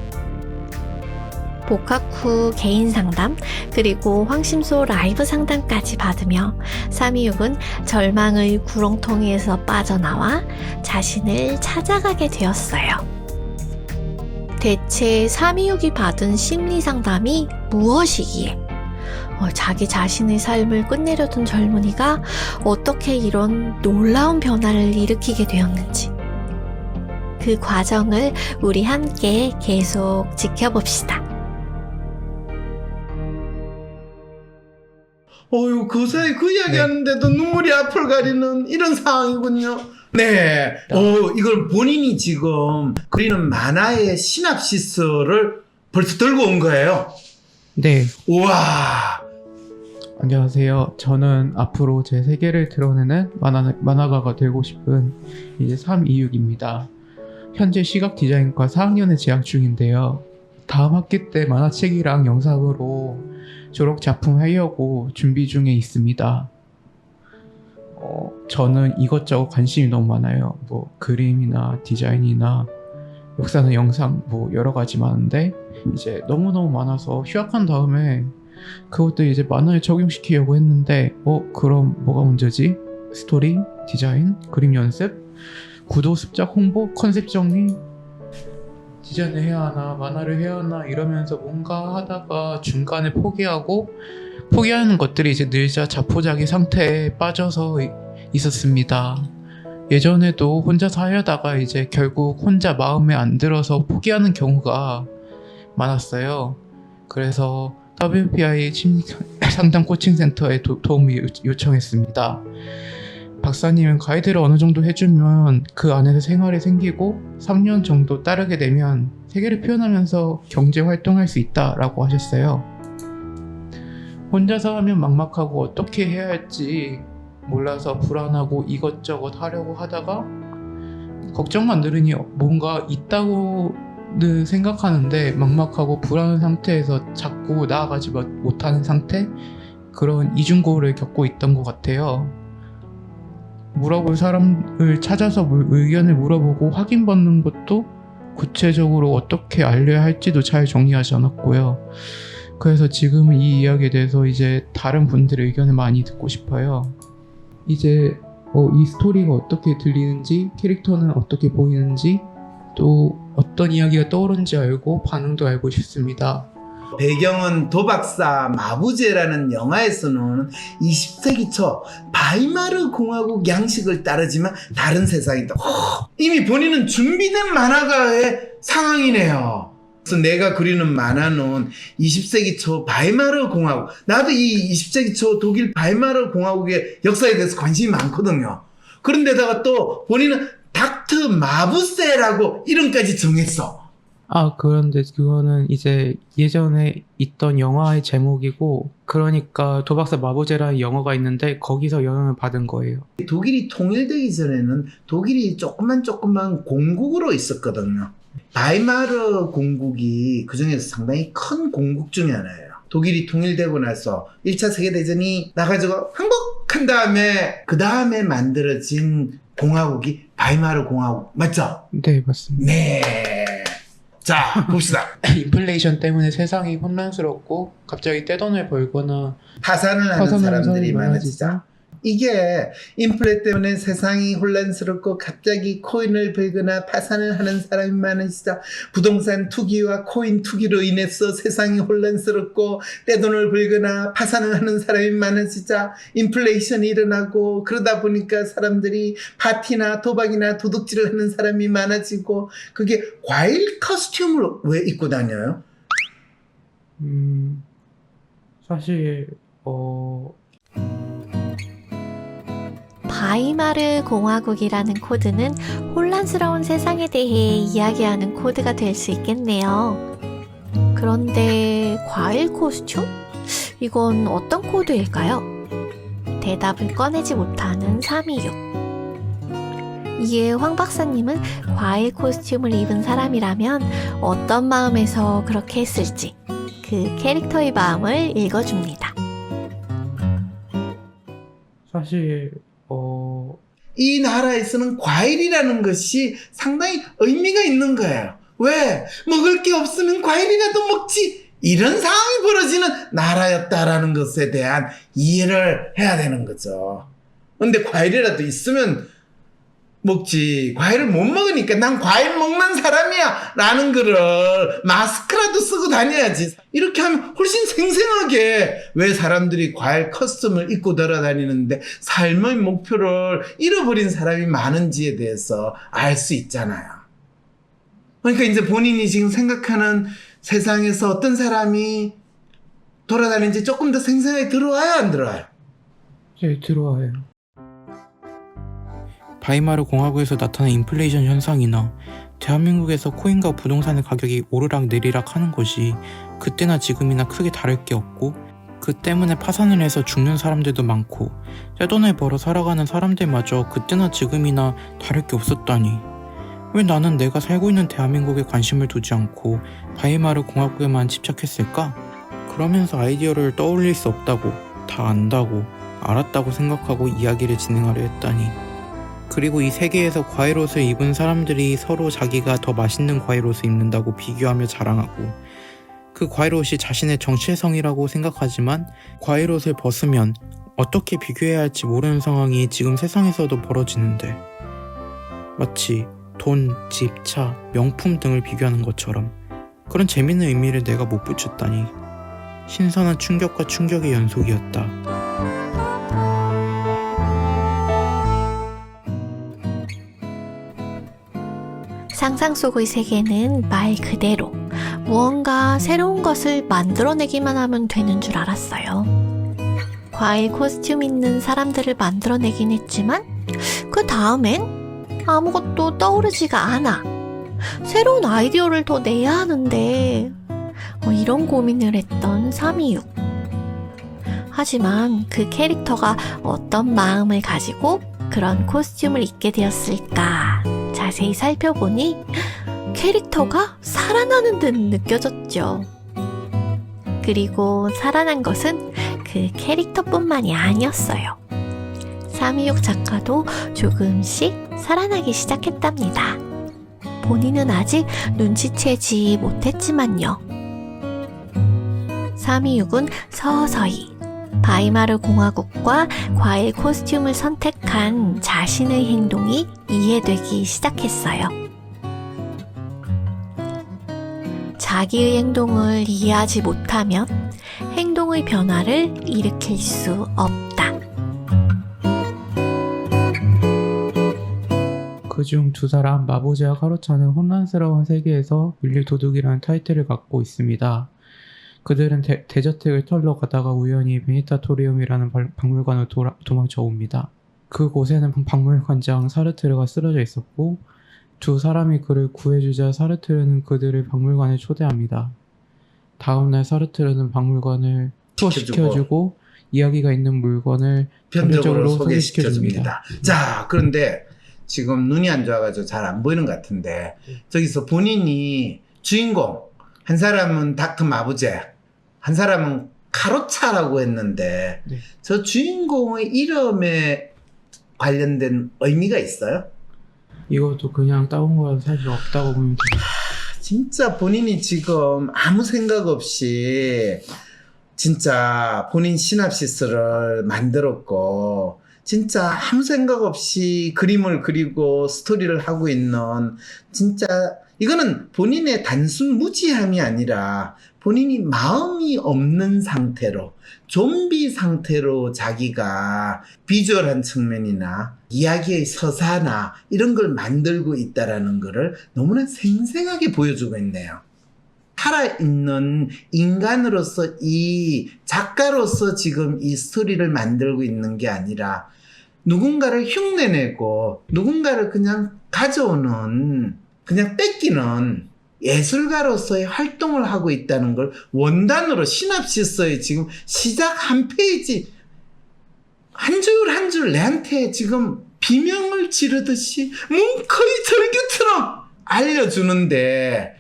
복학 후 개인 상담 그리고 황심소 라이브 상담까지 받으며 326은 절망의 구렁텅이에서 빠져나와 자신을 찾아가게 되었어요. 대체 326이 받은 심리 상담이 무엇이기에 자기 자신의 삶을 끝내려던 젊은이가 어떻게 이런 놀라운 변화를 일으키게 되었는지 그 과정을 우리 함께 계속 지켜봅시다. 어유 그 사이 그 이야기 하는데도 눈물이 앞을 가리는 이런 상황이군요. 네. 이걸 본인이 지금 그리는 만화의 시납시스를 벌써 들고 온 거예요. 네, 우와. 안녕하세요. 저는 앞으로 제 세계를 드러내는 만화가가 되고 싶은 이제 326입니다. 현재 시각 디자인과 4학년에 재학 중인데요. 다음 학기 때 만화책이랑 영상으로 졸업 작품 하려고 준비 중에 있습니다. 저는 이것저것 관심이 너무 많아요. 뭐 그림이나 디자인이나 역사나 영상 뭐 여러 가지 많은데 이제 너무너무 많아서 휴학한 다음에 그것도 이제 만화에 적용시키려고 했는데 그럼 뭐가 문제지? 스토리, 디자인, 그림 연습, 구도, 습작, 홍보, 컨셉 정리 디자인을 해야 하나 만화를 해야 하나 이러면서 뭔가 하다가 중간에 포기하는 것들이 이제 늘자 자포자기 상태에 빠져서 있었습니다. 예전에도 혼자서 하려다가 이제 결국 혼자 마음에 안 들어서 포기하는 경우가 많았어요. 그래서 WPI 심리 상담 코칭센터에 도움을 요청했습니다. 박사님은 가이드를 어느 정도 해주면 그 안에서 생활이 생기고 3년 정도 따르게 되면 세계를 표현하면서 경제 활동할 수 있다라고 하셨어요. 혼자서 하면 막막하고 어떻게 해야 할지 몰라서 불안하고 이것저것 하려고 하다가 걱정만 들으니 뭔가 있다고는 생각하는데 막막하고 불안한 상태에서 자꾸 나아가지 못하는 상태? 그런 이중고를 겪고 있던 것 같아요. 물어볼 사람을 찾아서 의견을 물어보고 확인받는 것도 구체적으로 어떻게 알려야 할지도 잘 정리하지 않았고요. 그래서 지금은 이 이야기에 대해서 이제 다른 분들의 의견을 많이 듣고 싶어요. 이제 이 스토리가 어떻게 들리는지, 캐릭터는 어떻게 보이는지, 또 어떤 이야기가 떠오르는지 알고 반응도 알고 싶습니다. 배경은 도박사 마부제라는 영화에서는 20세기 초 바이마르 공화국 양식을 따르지만 다른 세상이다. 이미 본인은 준비된 만화가의 상황이네요. 그래서 내가 그리는 만화는 20세기 초 바이마르 공화국, 나도 이 20세기 초 독일 바이마르 공화국의 역사에 대해서 관심이 많거든요. 그런데다가 또 본인은 닥터 마부세라고 이름까지 정했어. 그런데 그거는 이제 예전에 있던 영화의 제목이고, 그러니까 도박사 마보제라는 영화가 있는데 거기서 영향을 받은 거예요. 독일이 통일되기 전에는 독일이 조금만 공국으로 있었거든요. 바이마르 공국이 그 중에서 상당히 큰 공국 중에 하나예요. 독일이 통일되고 나서 1차 세계대전이 나가지고 항복한 다음에 그 다음에 만들어진 공화국이 바이마르 공화국 맞죠? 네, 맞습니다. 네. 자, 봅시다. 인플레이션 때문에 세상이 혼란스럽고 갑자기 떼돈을 벌거나 파산을 하는 사람들이 많아지죠. 많아지죠. 이게 인플레 때문에 세상이 혼란스럽고 갑자기 코인을 벌거나 파산을 하는 사람이 많으시죠. 부동산 투기와 코인 투기로 인해서 세상이 혼란스럽고 떼돈을 벌거나 파산을 하는 사람이 많으시죠. 인플레이션이 일어나고 그러다 보니까 사람들이 파티나 도박이나 도둑질을 하는 사람이 많아지고 그게 과일 커스튬을 왜 입고 다녀요? 사실 바이마르 공화국이라는 코드는 혼란스러운 세상에 대해 이야기하는 코드가 될 수 있겠네요. 그런데 과일 코스튬? 이건 어떤 코드일까요? 대답을 꺼내지 못하는 326. 이에 황 박사님은 과일 코스튬을 입은 사람이라면 어떤 마음에서 그렇게 했을지 그 캐릭터의 마음을 읽어줍니다. 사실 이 나라에서는 과일이라는 것이 상당히 의미가 있는 거예요. 왜? 먹을 게 없으면 과일이라도 먹지. 이런 상황이 벌어지는 나라였다라는 것에 대한 이해를 해야 되는 거죠. 근데 과일이라도 있으면 먹지. 과일을 못 먹으니까 난 과일 먹는 사람이야 라는 거를 마스크라도 쓰고 다녀야지. 이렇게 하면 훨씬 생생하게 왜 사람들이 과일 커스텀을 입고 돌아다니는데 삶의 목표를 잃어버린 사람이 많은지에 대해서 알 수 있잖아요. 그러니까 이제 본인이 지금 생각하는 세상에서 어떤 사람이 돌아다니는지 조금 더 생생하게 들어와요, 안 들어와요? 네, 들어와요. 바이마르 공화국에서 나타난 인플레이션 현상이나 대한민국에서 코인과 부동산의 가격이 오르락 내리락 하는 것이 그때나 지금이나 크게 다를 게 없고, 그 때문에 파산을 해서 죽는 사람들도 많고 떼돈을 벌어 살아가는 사람들마저 그때나 지금이나 다를 게 없었다니, 왜 나는 내가 살고 있는 대한민국에 관심을 두지 않고 바이마르 공화국에만 집착했을까? 그러면서 아이디어를 떠올릴 수 없다고, 다 안다고, 알았다고 생각하고 이야기를 진행하려 했다니. 그리고 이 세계에서 과일옷을 입은 사람들이 서로 자기가 더 맛있는 과일옷을 입는다고 비교하며 자랑하고, 그 과일옷이 자신의 정체성이라고 생각하지만 과일옷을 벗으면 어떻게 비교해야 할지 모르는 상황이 지금 세상에서도 벌어지는데, 마치 돈, 집, 차, 명품 등을 비교하는 것처럼 그런 재밌는 의미를 내가 못 붙였다니 신선한 충격과 충격의 연속이었다. 상상 속의 세계는 말 그대로 무언가 새로운 것을 만들어내기만 하면 되는 줄 알았어요. 과일 코스튬 있는 사람들을 만들어내긴 했지만 그 다음엔 아무것도 떠오르지가 않아. 새로운 아이디어를 더 내야 하는데 이런 고민을 했던 326. 하지만 그 캐릭터가 어떤 마음을 가지고 그런 코스튬을 입게 되었을까 자세히 살펴보니 캐릭터가 살아나는 듯 느껴졌죠. 그리고 살아난 것은 그 캐릭터뿐만이 아니었어요. 326 작가도 조금씩 살아나기 시작했답니다. 본인은 아직 눈치채지 못했지만요. 326은 서서히 바이마르 공화국과 과일 코스튬을 선택한 자신의 행동이 이해되기 시작했어요. 자기의 행동을 이해하지 못하면 행동의 변화를 일으킬 수 없다. 그중 두 사람 마보제와 카로차는 혼란스러운 세계에서 물리도둑이라는 타이틀을 갖고 있습니다. 그들은 대저택을 털러 가다가 우연히 베니타토리움이라는 박물관을 도망쳐 옵니다. 그곳에는 박물관장 사르트르가 쓰러져 있었고, 두 사람이 그를 구해주자 사르트르는 그들을 박물관에 초대합니다. 다음날 사르트르는 박물관을 투어시켜주고 이야기가 있는 물건을 편적으로 편적으로 소개시켜줍니다. 자, 그런데 지금 눈이 안 좋아가지고 잘 안 보이는 것 같은데, 저기서 본인이 주인공, 한 사람은 닥터 마부제, 한 사람은 카로차라고 했는데, 네. 저 주인공의 이름에 관련된 의미가 있어요? 이것도 그냥 따온 거라서 사실 없다고 보면 돼요. 진짜 본인이 지금 아무 생각 없이 진짜 본인 시납시스를 만들었고, 진짜 아무 생각 없이 그림을 그리고 스토리를 하고 있는, 진짜 이거는 본인의 단순 무지함이 아니라 본인이 마음이 없는 상태로, 좀비 상태로 자기가 비주얼한 측면이나 이야기의 서사나 이런 걸 만들고 있다라는 거를 너무나 생생하게 보여주고 있네요. 살아있는 인간으로서, 이 작가로서 지금 이 스토리를 만들고 있는 게 아니라 누군가를 흉내내고 누군가를 그냥 가져오는, 그냥 뺏기는 예술가로서의 활동을 하고 있다는 걸 원단으로 시납시스의 지금 시작 한 페이지 한 줄 한 줄 내한테 지금 비명을 지르듯이 뭉클이 절규처럼 알려주는데,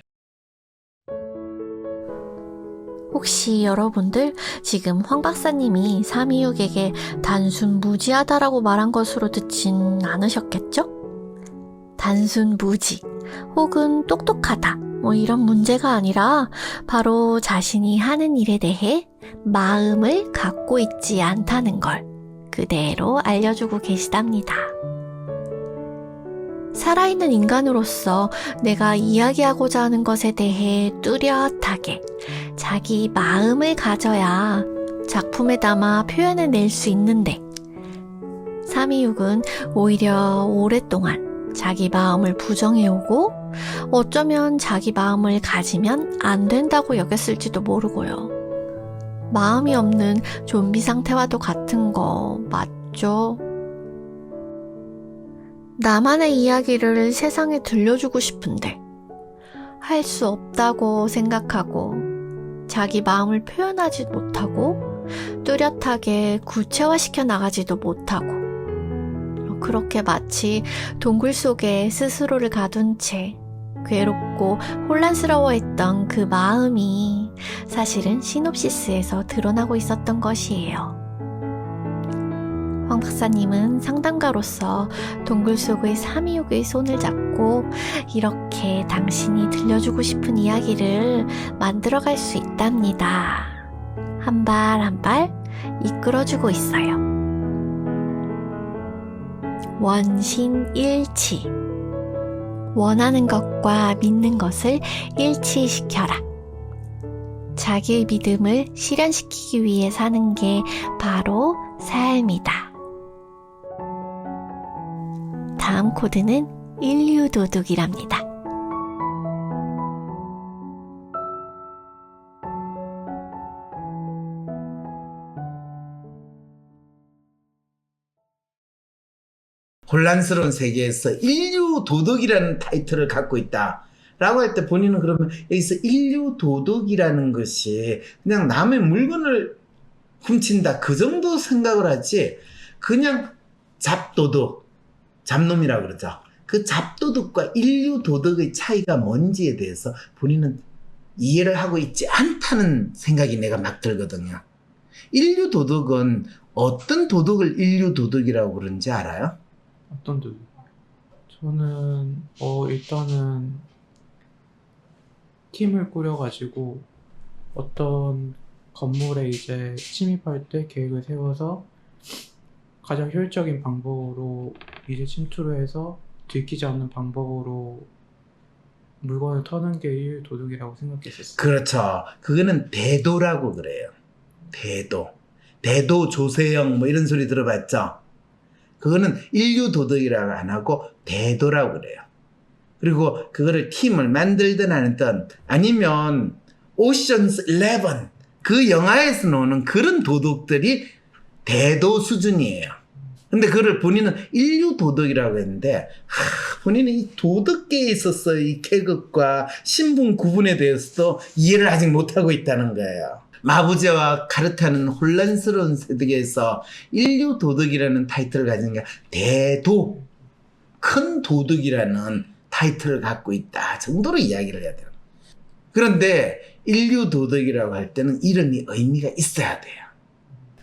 혹시 여러분들 지금 황 박사님이 326에게 단순 무지하다라고 말한 것으로 듣진 않으셨겠죠? 단순 무지 혹은 똑똑하다 이런 문제가 아니라 바로 자신이 하는 일에 대해 마음을 갖고 있지 않다는 걸 그대로 알려주고 계시답니다. 살아있는 인간으로서 내가 이야기하고자 하는 것에 대해 뚜렷하게 자기 마음을 가져야 작품에 담아 표현을 낼 수 있는데, 326은 오히려 오랫동안 자기 마음을 부정해오고 어쩌면 자기 마음을 가지면 안 된다고 여겼을지도 모르고요. 마음이 없는 좀비 상태와도 같은 거 맞죠? 나만의 이야기를 세상에 들려주고 싶은데 할 수 없다고 생각하고 자기 마음을 표현하지 못하고 뚜렷하게 구체화시켜 나가지도 못하고 그렇게 마치 동굴 속에 스스로를 가둔 채 괴롭고 혼란스러워했던 그 마음이 사실은 시놉시스에서 드러나고 있었던 것이에요. 황 박사님은 상담가로서 동굴 속의 삼이육의 손을 잡고 이렇게 당신이 들려주고 싶은 이야기를 만들어갈 수 있답니다. 한 발 한 발 이끌어주고 있어요. 원신일치. 원하는 것과 믿는 것을 일치시켜라. 자기의 믿음을 실현시키기 위해 사는 게 바로 삶이다. 다음 코드는 인류도둑이랍니다. 혼란스러운 세계에서 인류 도덕이라는 타이틀을 갖고 있다 라고 할 때 본인은 그러면 여기서 인류 도덕이라는 것이 그냥 남의 물건을 훔친다 그 정도 생각을 하지, 그냥 잡도둑, 잡놈이라고 그러죠. 그 잡도둑과 인류 도덕의 차이가 뭔지에 대해서 본인은 이해를 하고 있지 않다는 생각이 내가 막 들거든요. 인류 도덕은 어떤 도덕을 인류 도덕이라고 그러는지 알아요? 어떤 도둑? 저는 일단은 팀을 꾸려가지고 어떤 건물에 이제 침입할 때 계획을 세워서 가장 효율적인 방법으로 이제 침투를 해서 들키지 않는 방법으로 물건을 터는 게 인류 도둑이라고 생각했었어요. 그렇죠. 그거는 대도라고 그래요. 대도 조세영 뭐 이런 소리 들어봤죠? 그거는 인류 도덕이라고 안 하고 대도라고 그래요. 그리고 그거를 팀을 만들든 안 했든 아니면 오션스 11 그 영화에서 나오는 그런 도덕들이 대도 수준이에요. 근데 그걸 본인은 인류 도덕이라고 했는데 본인은 이 도덕계에 있어서 이 계급과 신분 구분에 대해서도 이해를 아직 못하고 있다는 거예요. 마부제와 카르타는 혼란스러운 세계에서 인류 도덕이라는 타이틀을 가진 게 대도, 큰 도덕이라는 타이틀을 갖고 있다 정도로 이야기를 해야 돼요. 그런데 인류 도덕이라고 할 때는 이름이 의미가 있어야 돼요.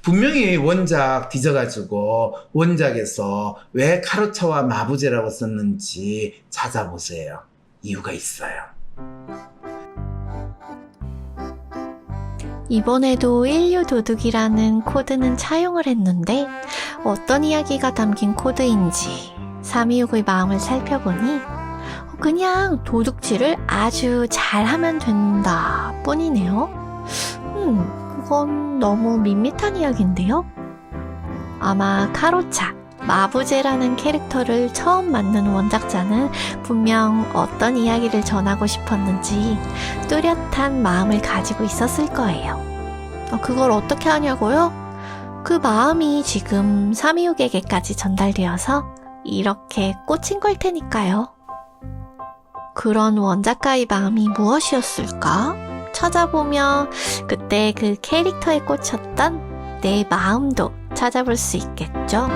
분명히 원작 뒤져가지고 원작에서 왜 카르타와 마부제라고 썼는지 찾아보세요. 이유가 있어요. 이번에도 인류 도둑이라는 코드는 차용을 했는데 어떤 이야기가 담긴 코드인지 삼이육의 마음을 살펴보니 그냥 도둑질을 아주 잘하면 된다 뿐이네요. 그건 너무 밋밋한 이야기인데요. 아마 카로차, 마부제라는 캐릭터를 처음 만든 원작자는 분명 어떤 이야기를 전하고 싶었는지 뚜렷한 마음을 가지고 있었을 거예요. 그걸 어떻게 하냐고요? 그 마음이 지금 삼이육에게까지 전달되어서 이렇게 꽂힌 걸 테니까요. 그런 원작가의 마음이 무엇이었을까? 찾아보면 그때 그 캐릭터에 꽂혔던 내 마음도 찾아볼 수 있겠죠?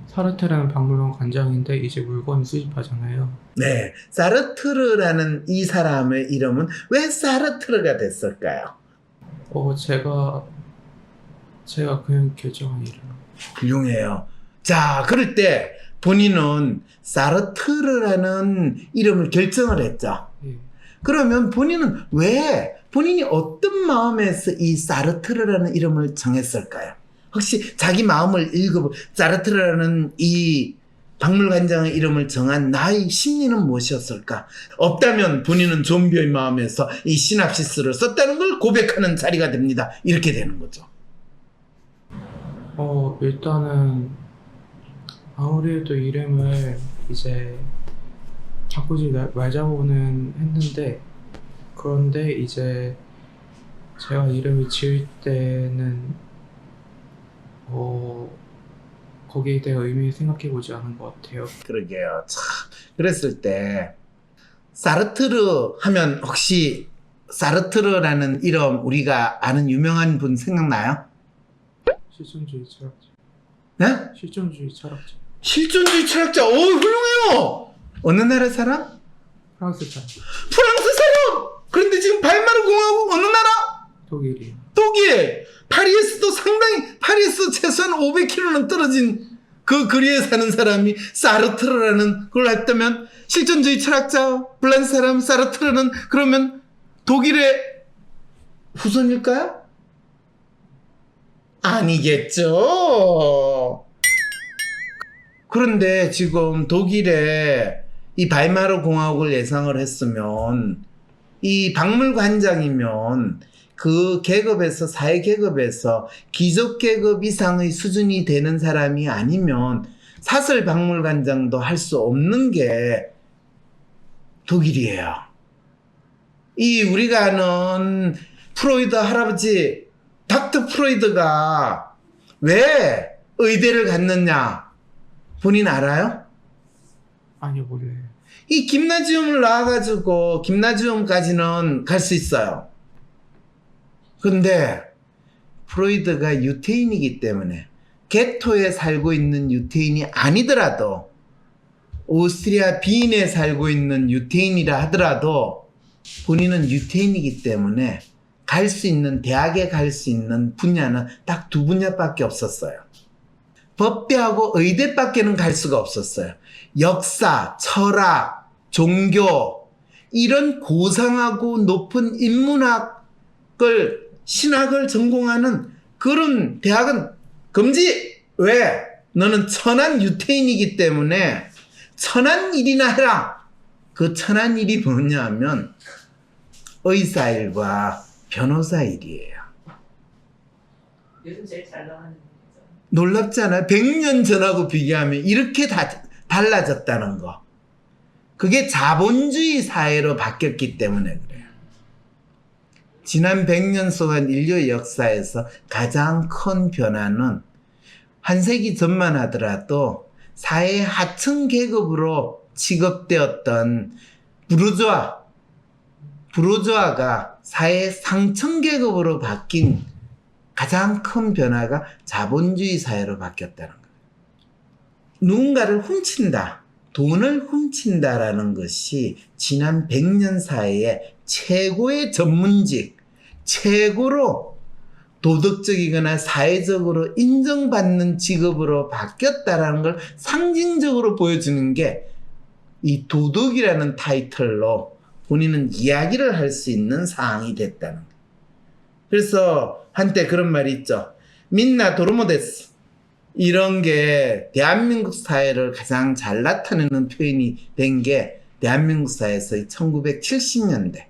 사르트르는 박물관 관장인데 이제 물건을 수집하잖아요. 네, 사르트르라는 이 사람의 이름은 왜 사르트르가 됐을까요? 제가 그냥 결정한 이름. 훌륭해요. 자, 그럴 때 본인은 사르트르라는 이름을 결정을 했죠. 예. 그러면 본인은 본인이 어떤 마음에서 이 사르트르라는 이름을 정했을까요? 혹시 자기 마음을 사르트르라는 이 박물관장의 이름을 정한 나의 심리는 무엇이었을까? 없다면 본인은 좀비의 마음에서 이 시납시스를 썼다는 걸 고백하는 자리가 됩니다. 이렇게 되는 거죠. 일단은 아무래도 이름을 이제 바꾸지 말자고는 했는데 그런데 이제 제가 이름을 지을 때는 거기에 대한 의미 생각해보지 않은 것 같아요. 그러게요. 참, 그랬을 때 사르트르 하면 혹시 사르트르라는 이름 우리가 아는 유명한 분 생각나요? 실존주의 철학자. 네? 실존주의 철학자. 실존주의 철학자. 오, 훌륭해요. 어느 나라 사람? 프랑스 사람. 프랑스 사람. 그런데 지금 바이마르 공화국 어느 나라? 독일이요. 독일. 파리에서도 상당히 파리에서 최소한 500km는 떨어진 그 거리에 사는 사람이 사르트르라는 걸 했다면 실존주의 철학자 프랑스 사람 사르트르는 그러면 독일의 후손일까요? 아니겠죠. 그런데 지금 독일에 이 바이마르 공화국을 예상을 했으면 이 박물관장이면 그 계급에서 사회 계급에서 귀족 계급 이상의 수준이 되는 사람이 아니면 사설 박물관장도 할 수 없는 게 독일이에요. 이 우리가 아는 프로이드 할아버지 닥터 프로이드가 왜 의대를 갔느냐 본인 알아요? 아니요, 몰라요. 이 김나지움을 나와가지고 김나지움까지는 갈 수 있어요. 근데 프로이드가 유태인이기 때문에 게토에 살고 있는 유태인이 아니더라도 오스트리아 빈에 살고 있는 유태인이라 하더라도 본인은 유태인이기 때문에 갈 수 있는 대학에 갈 수 있는 분야는 딱 두 분야밖에 없었어요. 법대하고 의대밖에는 갈 수가 없었어요. 역사, 철학, 종교 이런 고상하고 높은 인문학을 신학을 전공하는 그런 대학은 금지! 왜? 너는 천한 유태인이기 때문에 천한 일이나 해라! 그 천한 일이 뭐냐 하면 의사 변호사 일이에요. 요즘 제일 잘 나가는 거죠. 놀랍잖아요. 100년 전하고 비교하면 이렇게 다 달라졌다는 거. 그게 자본주의 사회로 바뀌었기 때문에 그래요. 지난 100년 동안 인류의 역사에서 가장 큰 변화는 한 세기 전만 하더라도 사회 하층 계급으로 취급되었던 부르주아가 사회 상층 계급으로 바뀐 가장 큰 변화가 자본주의 사회로 바뀌었다는 거예요. 누군가를 훔친다, 돈을 훔친다라는 것이 지난 100년 사이에 최고의 전문직, 최고로 도덕적이거나 사회적으로 인정받는 직업으로 바뀌었다라는 걸 상징적으로 보여주는 게 이 도덕이라는 타이틀로 본인은 이야기를 할 수 있는 사항이 됐다는 거예요. 그래서 한때 그런 말이 있죠. 민나 도르모데스. 이런 게 대한민국 사회를 가장 잘 나타내는 표현이 된 게 대한민국 사회에서 1970년대.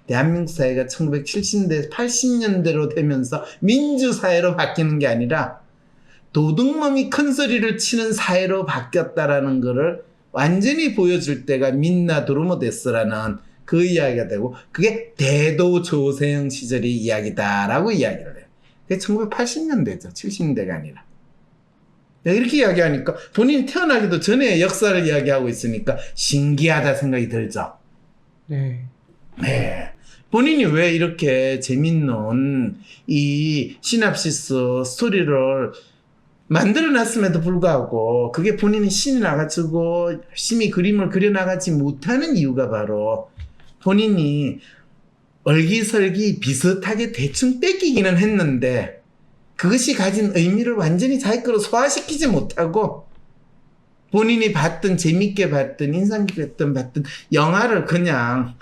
대한민국 사회가 1970년대, 80년대로 되면서 민주사회로 바뀌는 게 아니라 도둑놈이 큰 소리를 치는 사회로 바뀌었다라는 거를 완전히 보여줄 때가 민나 도르모데스라는 그 이야기가 되고 그게 대도조세형 시절의 이야기다라고 이야기를 해요. 그게 1980년대죠. 70년대가 아니라. 이렇게 이야기하니까 본인이 태어나기도 전에 역사를 이야기하고 있으니까 신기하다 생각이 들죠. 네. 네. 본인이 왜 이렇게 재밌는 이 시납시스 스토리를 만들어놨음에도 불구하고 그게 본인이 신이 나가지고 열심히 그림을 그려나가지 못하는 이유가 바로 본인이 얼기설기 비슷하게 대충 뺏기기는 했는데 그것이 가진 의미를 완전히 자기 거로 소화시키지 못하고 본인이 봤던 재밌게 봤던 인상 깊게 봤던 영화를 그냥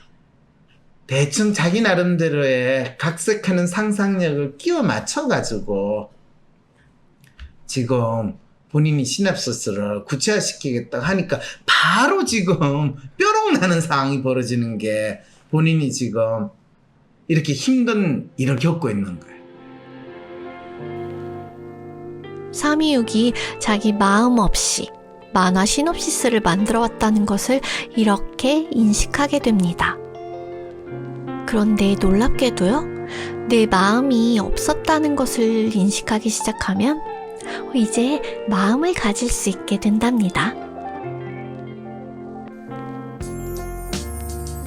대충 자기 나름대로의 각색하는 상상력을 끼워 맞춰가지고 지금 본인이 시납시스를 구체화시키겠다 하니까 바로 지금 뾰록 나는 상황이 벌어지는 게 본인이 지금 이렇게 힘든 일을 겪고 있는 거예요. 삼이육이 자기 마음 없이 만화 시놉시스를 만들어 왔다는 것을 이렇게 인식하게 됩니다. 그런데 놀랍게도요, 내 마음이 없었다는 것을 인식하기 시작하면 이제 마음을 가질 수 있게 된답니다.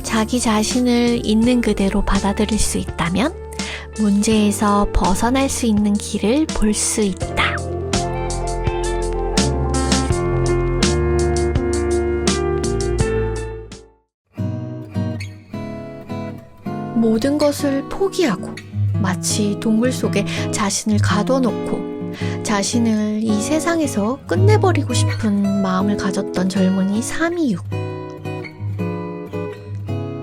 자기 자신을 있는 그대로 받아들일 수 있다면 문제에서 벗어날 수 있는 길을 볼 수 있다. 모든 것을 포기하고 마치 동굴 속에 자신을 가둬놓고 자신을 이 세상에서 끝내버리고 싶은 마음을 가졌던 젊은이 326.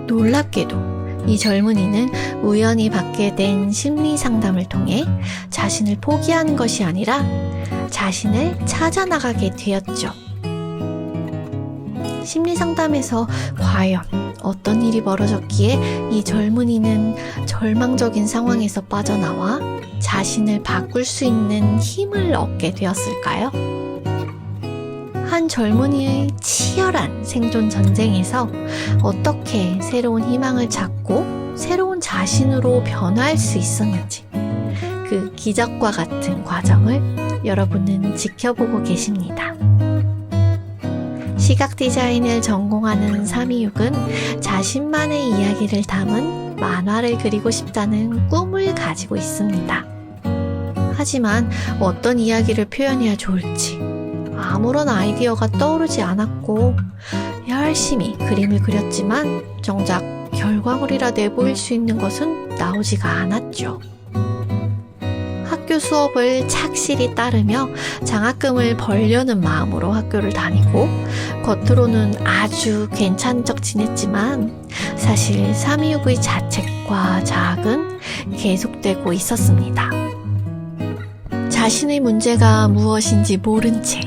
놀랍게도 이 젊은이는 우연히 받게 된 심리 상담을 통해 자신을 포기하는 것이 아니라 자신을 찾아 나가게 되었죠. 심리 상담에서 과연 어떤 일이 벌어졌기에 이 젊은이는 절망적인 상황에서 빠져나와 자신을 바꿀 수 있는 힘을 얻게 되었을까요? 한 젊은이의 치열한 생존 전쟁에서 어떻게 새로운 희망을 찾고 새로운 자신으로 변화할 수 있었는지, 그 기적과 같은 과정을 여러분은 지켜보고 계십니다. 시각 디자인을 전공하는 326은 자신만의 이야기를 담은 만화를 그리고 싶다는 꿈을 가지고 있습니다. 하지만 어떤 이야기를 표현해야 좋을지 아무런 아이디어가 떠오르지 않았고 열심히 그림을 그렸지만 정작 결과물이라 내보일 수 있는 것은 나오지가 않았죠. 학교 수업을 착실히 따르며 장학금을 벌려는 마음으로 학교를 다니고 겉으로는 아주 괜찮은 척 지냈지만 사실 326의 자책과 자학은 계속되고 있었습니다. 자신의 문제가 무엇인지 모른 채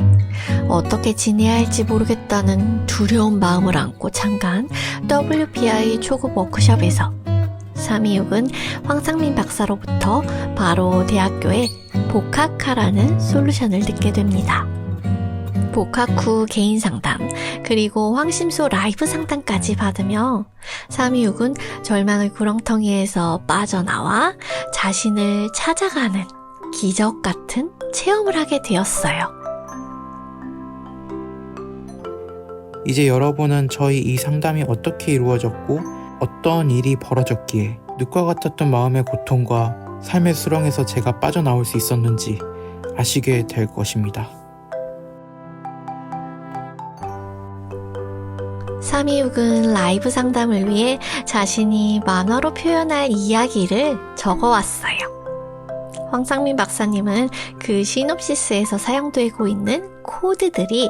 어떻게 지내야 할지 모르겠다는 두려운 마음을 안고 참가한 WPI 초급 워크숍에서 326은 황상민 박사로부터 바로 대학교에 복학하라는 솔루션을 듣게 됩니다. 복학 후 개인 상담, 그리고 황심소 라이브 상담까지 받으며 326은 절망의 구렁텅이에서 빠져나와 자신을 찾아가는 기적 같은 체험을 하게 되었어요. 이제 여러분은 저희 이 상담이 어떻게 이루어졌고 어떤 일이 벌어졌기에 늑과 같았던 마음의 고통과 삶의 수렁에서 제가 빠져나올 수 있었는지 아시게 될 것입니다. 326은 라이브 상담을 위해 자신이 만화로 표현할 이야기를 적어왔어요. 황상민 박사님은 그 시놉시스에서 사용되고 있는 코드들이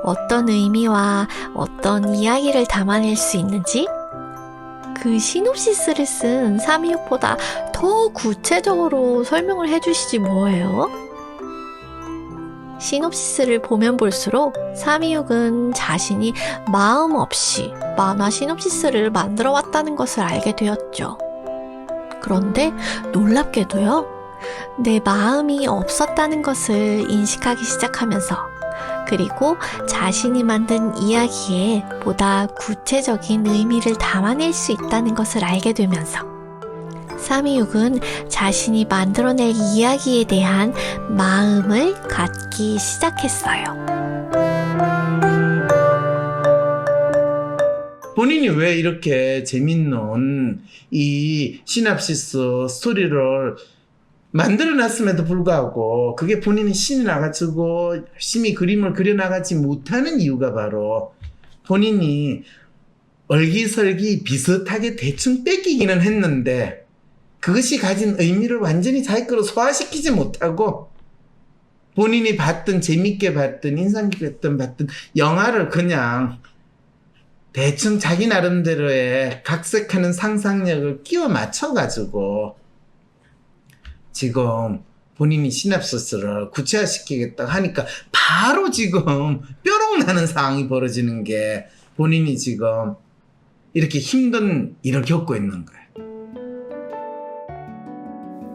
어떤 의미와 어떤 이야기를 담아낼 수 있는지 그 시놉시스를 쓴 326보다 더 구체적으로 설명을 해주시지 뭐예요? 시놉시스를 보면 볼수록 326은 자신이 마음 없이 만화 시놉시스를 만들어 왔다는 것을 알게 되었죠. 그런데 놀랍게도요, 내 마음이 없었다는 것을 인식하기 시작하면서, 그리고 자신이 만든 이야기에 보다 구체적인 의미를 담아낼 수 있다는 것을 알게 되면서 326은 자신이 만들어낼 이야기에 대한 마음을 갖기 시작했어요. 본인이 왜 이렇게 재밌는 이 시납시스 스토리를 만들어놨음에도 불구하고 그게 본인이 신이 나가지고 열심히 그림을 그려나가지 못하는 이유가 바로 본인이 얼기설기 비슷하게 대충 뺏기기는 했는데 그것이 가진 의미를 완전히 자기 거로 소화시키지 못하고 본인이 봤던, 재밌게 봤던, 인상 깊게 봤던 영화를 그냥 대충 자기 나름대로의 각색하는 상상력을 끼워 맞춰가지고 지금 본인이 시납시스를 구체화시키겠다 하니까 바로 지금 뾰록 나는 상황이 벌어지는 게 본인이 지금 이렇게 힘든 일을 겪고 있는 거예요.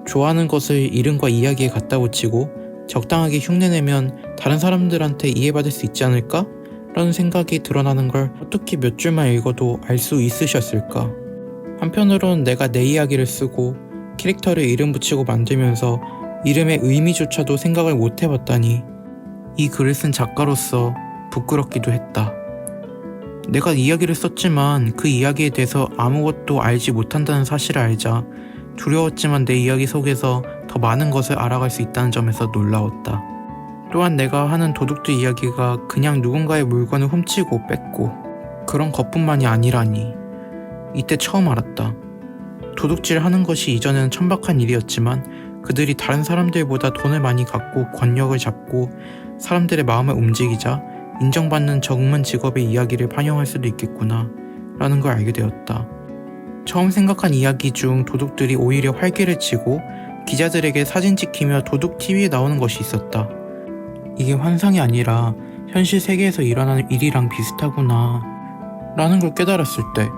좋아하는 것을 이름과 이야기에 갖다 붙이고 적당하게 흉내내면 다른 사람들한테 이해받을 수 있지 않을까? 라는 생각이 드러나는 걸 어떻게 몇 줄만 읽어도 알 수 있으셨을까? 한편으론 내가 내 이야기를 쓰고 캐릭터를 이름 붙이고 만들면서 이름의 의미조차도 생각을 못 해봤다니 이 글을 쓴 작가로서 부끄럽기도 했다. 내가 이야기를 썼지만 그 이야기에 대해서 아무것도 알지 못한다는 사실을 알자 두려웠지만 내 이야기 속에서 더 많은 것을 알아갈 수 있다는 점에서 놀라웠다. 또한 내가 하는 도둑들 이야기가 그냥 누군가의 물건을 훔치고 뺏고 그런 것뿐만이 아니라니 이때 처음 알았다. 도둑질 하는 것이 이전에는 천박한 일이었지만 그들이 다른 사람들보다 돈을 많이 갖고 권력을 잡고 사람들의 마음을 움직이자 인정받는 전문 직업의 이야기를 반영할 수도 있겠구나 라는 걸 알게 되었다. 처음 생각한 이야기 중 도둑들이 오히려 활개를 치고 기자들에게 사진 찍히며 도둑 TV에 나오는 것이 있었다. 이게 환상이 아니라 현실 세계에서 일어나는 일이랑 비슷하구나 라는 걸 깨달았을 때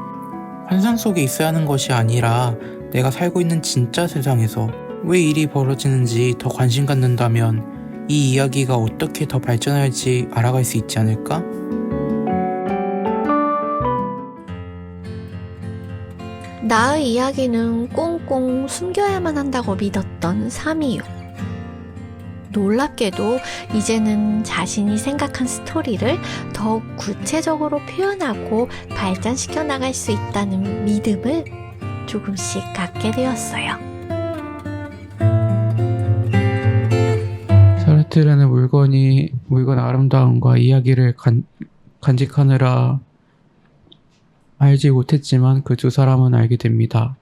환상 속에 있어야 하는 것이 아니라 내가 살고 있는 진짜 세상에서 왜 일이 벌어지는지 더 관심 갖는다면 이 이야기가 어떻게 더 발전할지 알아갈 수 있지 않을까? 나의 이야기는 꽁꽁 숨겨야만 한다고 믿었던 326. 놀랍게도 이제는 자신이 생각한 스토리를 더욱 구체적으로 표현하고 발전시켜 나갈 수 있다는 믿음을 조금씩 갖게 되었어요. 사르트르는 물건 아름다움과 이야기를 간직하느라 알지 못했지만 그 두 사람은 알게 됩니다.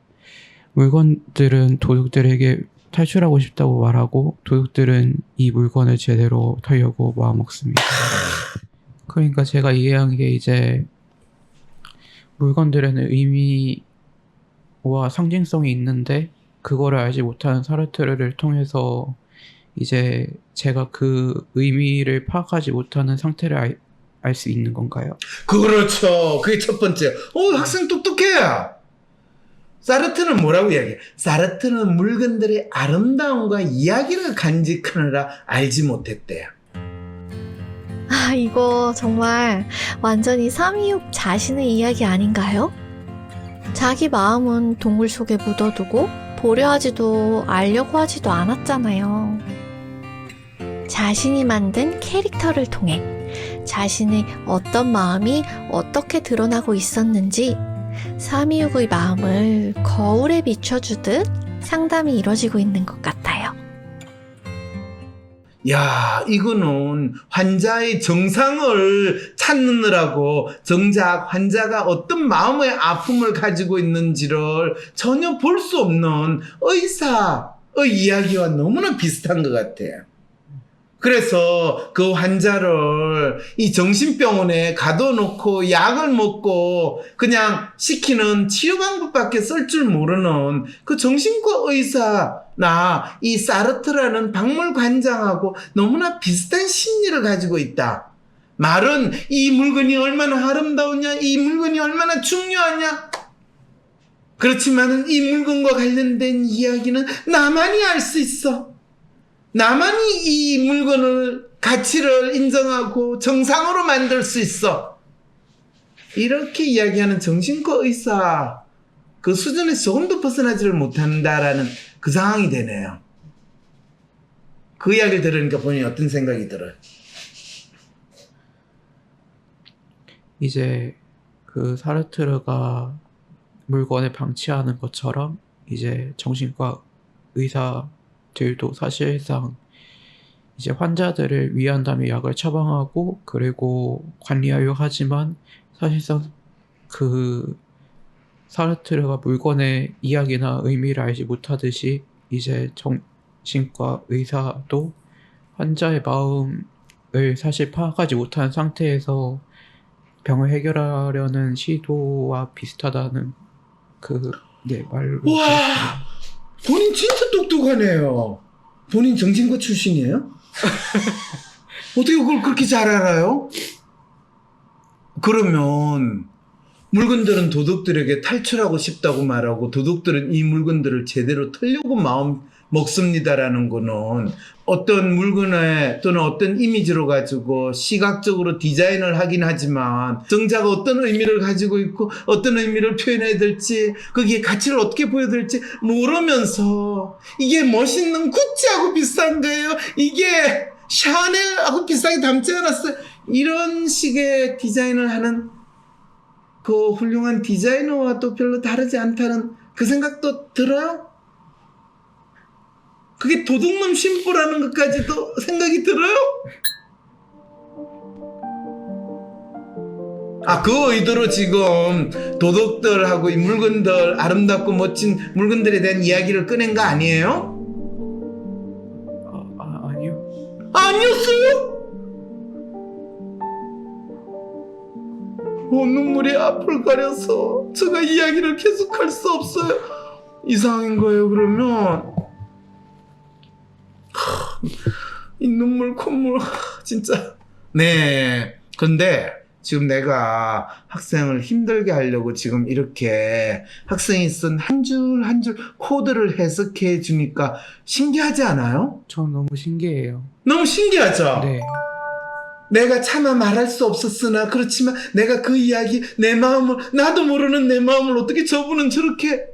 물건들은 도둑들에게 탈출하고 싶다고 말하고 도둑들은 이 물건을 제대로 털려고 마음먹습니다. 그러니까 제가 이해한 게 이제 물건들에는 의미와 상징성이 있는데 그거를 알지 못하는 사르트르를 통해서 이제 제가 그 의미를 파악하지 못하는 상태를 알 수 있는 건가요? 그렇죠. 그게 첫 번째. 학생 똑똑해. 사르트는 뭐라고 이야기해? 사르트는 물건들의 아름다움과 이야기를 간직하느라 알지 못했대요. 아, 이거 정말 완전히 326 자신의 이야기 아닌가요? 자기 마음은 동굴 속에 묻어두고 보려 하지도 알려고 하지도 않았잖아요. 자신이 만든 캐릭터를 통해 자신의 어떤 마음이 어떻게 드러나고 있었는지 326의 마음을 거울에 비춰주듯 상담이 이뤄지고 있는 것 같아요. 야, 이거는 환자의 정상을 찾느라고 정작 환자가 어떤 마음의 아픔을 가지고 있는지를 전혀 볼 수 없는 의사의 이야기와 너무나 비슷한 것 같아요. 그래서 그 환자를 이 정신병원에 가둬놓고 약을 먹고 그냥 시키는 치료 방법밖에 쓸 줄 모르는 그 정신과 의사나 이 사르트라는 박물관장하고 너무나 비슷한 심리를 가지고 있다. 말은 이 물건이 얼마나 아름다우냐, 이 물건이 얼마나 중요하냐. 그렇지만 이 물건과 관련된 이야기는 나만이 알 수 있어. 나만이 이 물건을 가치를 인정하고 정상으로 만들 수 있어. 이렇게 이야기하는 정신과 의사 그 수준에서 조금도 벗어나지를 못한다라는 그 상황이 되네요. 그 이야기를 들으니까 본인이 어떤 생각이 들어요? 이제 그 사르트르가 물건을 방치하는 것처럼 이제 정신과 의사들도 사실상 이제 환자들을 위한다며 약을 처방하고 그리고 관리하려 하지만 사실상 그 사르트르가 물건의 이야기나 의미를 알지 못하듯이 이제 정신과 의사도 환자의 마음을 사실 파악하지 못한 상태에서 병을 해결하려는 시도와 비슷하다는 말로. 와, 본인 진짜 똑똑하네요. 본인 정신과 출신이에요? 어떻게 그걸 그렇게 잘 알아요? 그러면 물건들은 도둑들에게 탈출하고 싶다고 말하고 도둑들은 이 물건들을 제대로 털려고 마음 먹습니다라는 거는 어떤 물건에 또는 어떤 이미지로 가지고 시각적으로 디자인을 하긴 하지만 정작 어떤 의미를 가지고 있고 어떤 의미를 표현해야 될지 거기에 가치를 어떻게 보여야 될지 모르면서 이게 멋있는 구찌하고 비싼 거예요. 이게 샤넬하고 비싸게 담지 않았어요. 이런 식의 디자인을 하는 그 훌륭한 디자이너와 또 별로 다르지 않다는 그 생각도 들어요? 그게 도둑놈 심보라는 것까지도 생각이 들어요? 그 의도로 지금 도둑들하고 이 물건들, 아름답고 멋진 물건들에 대한 이야기를 꺼낸 거 아니에요? 아니요. 아니었어요? 눈물이 앞을 가려서 제가 이야기를 계속할 수 없어요. 이상한 거예요. 그러면 이 눈물 콧물 진짜. 네. 근데 지금 내가 학생을 힘들게 하려고 지금 이렇게 학생이 쓴 한 줄 한 줄 코드를 해석해 주니까 신기하지 않아요? 전 너무 신기해요. 너무 신기하죠? 네. 내가 차마 말할 수 없었으나 그렇지만 내가 그 이야기 내 마음을 나도 모르는 내 마음을 어떻게 저분은 저렇게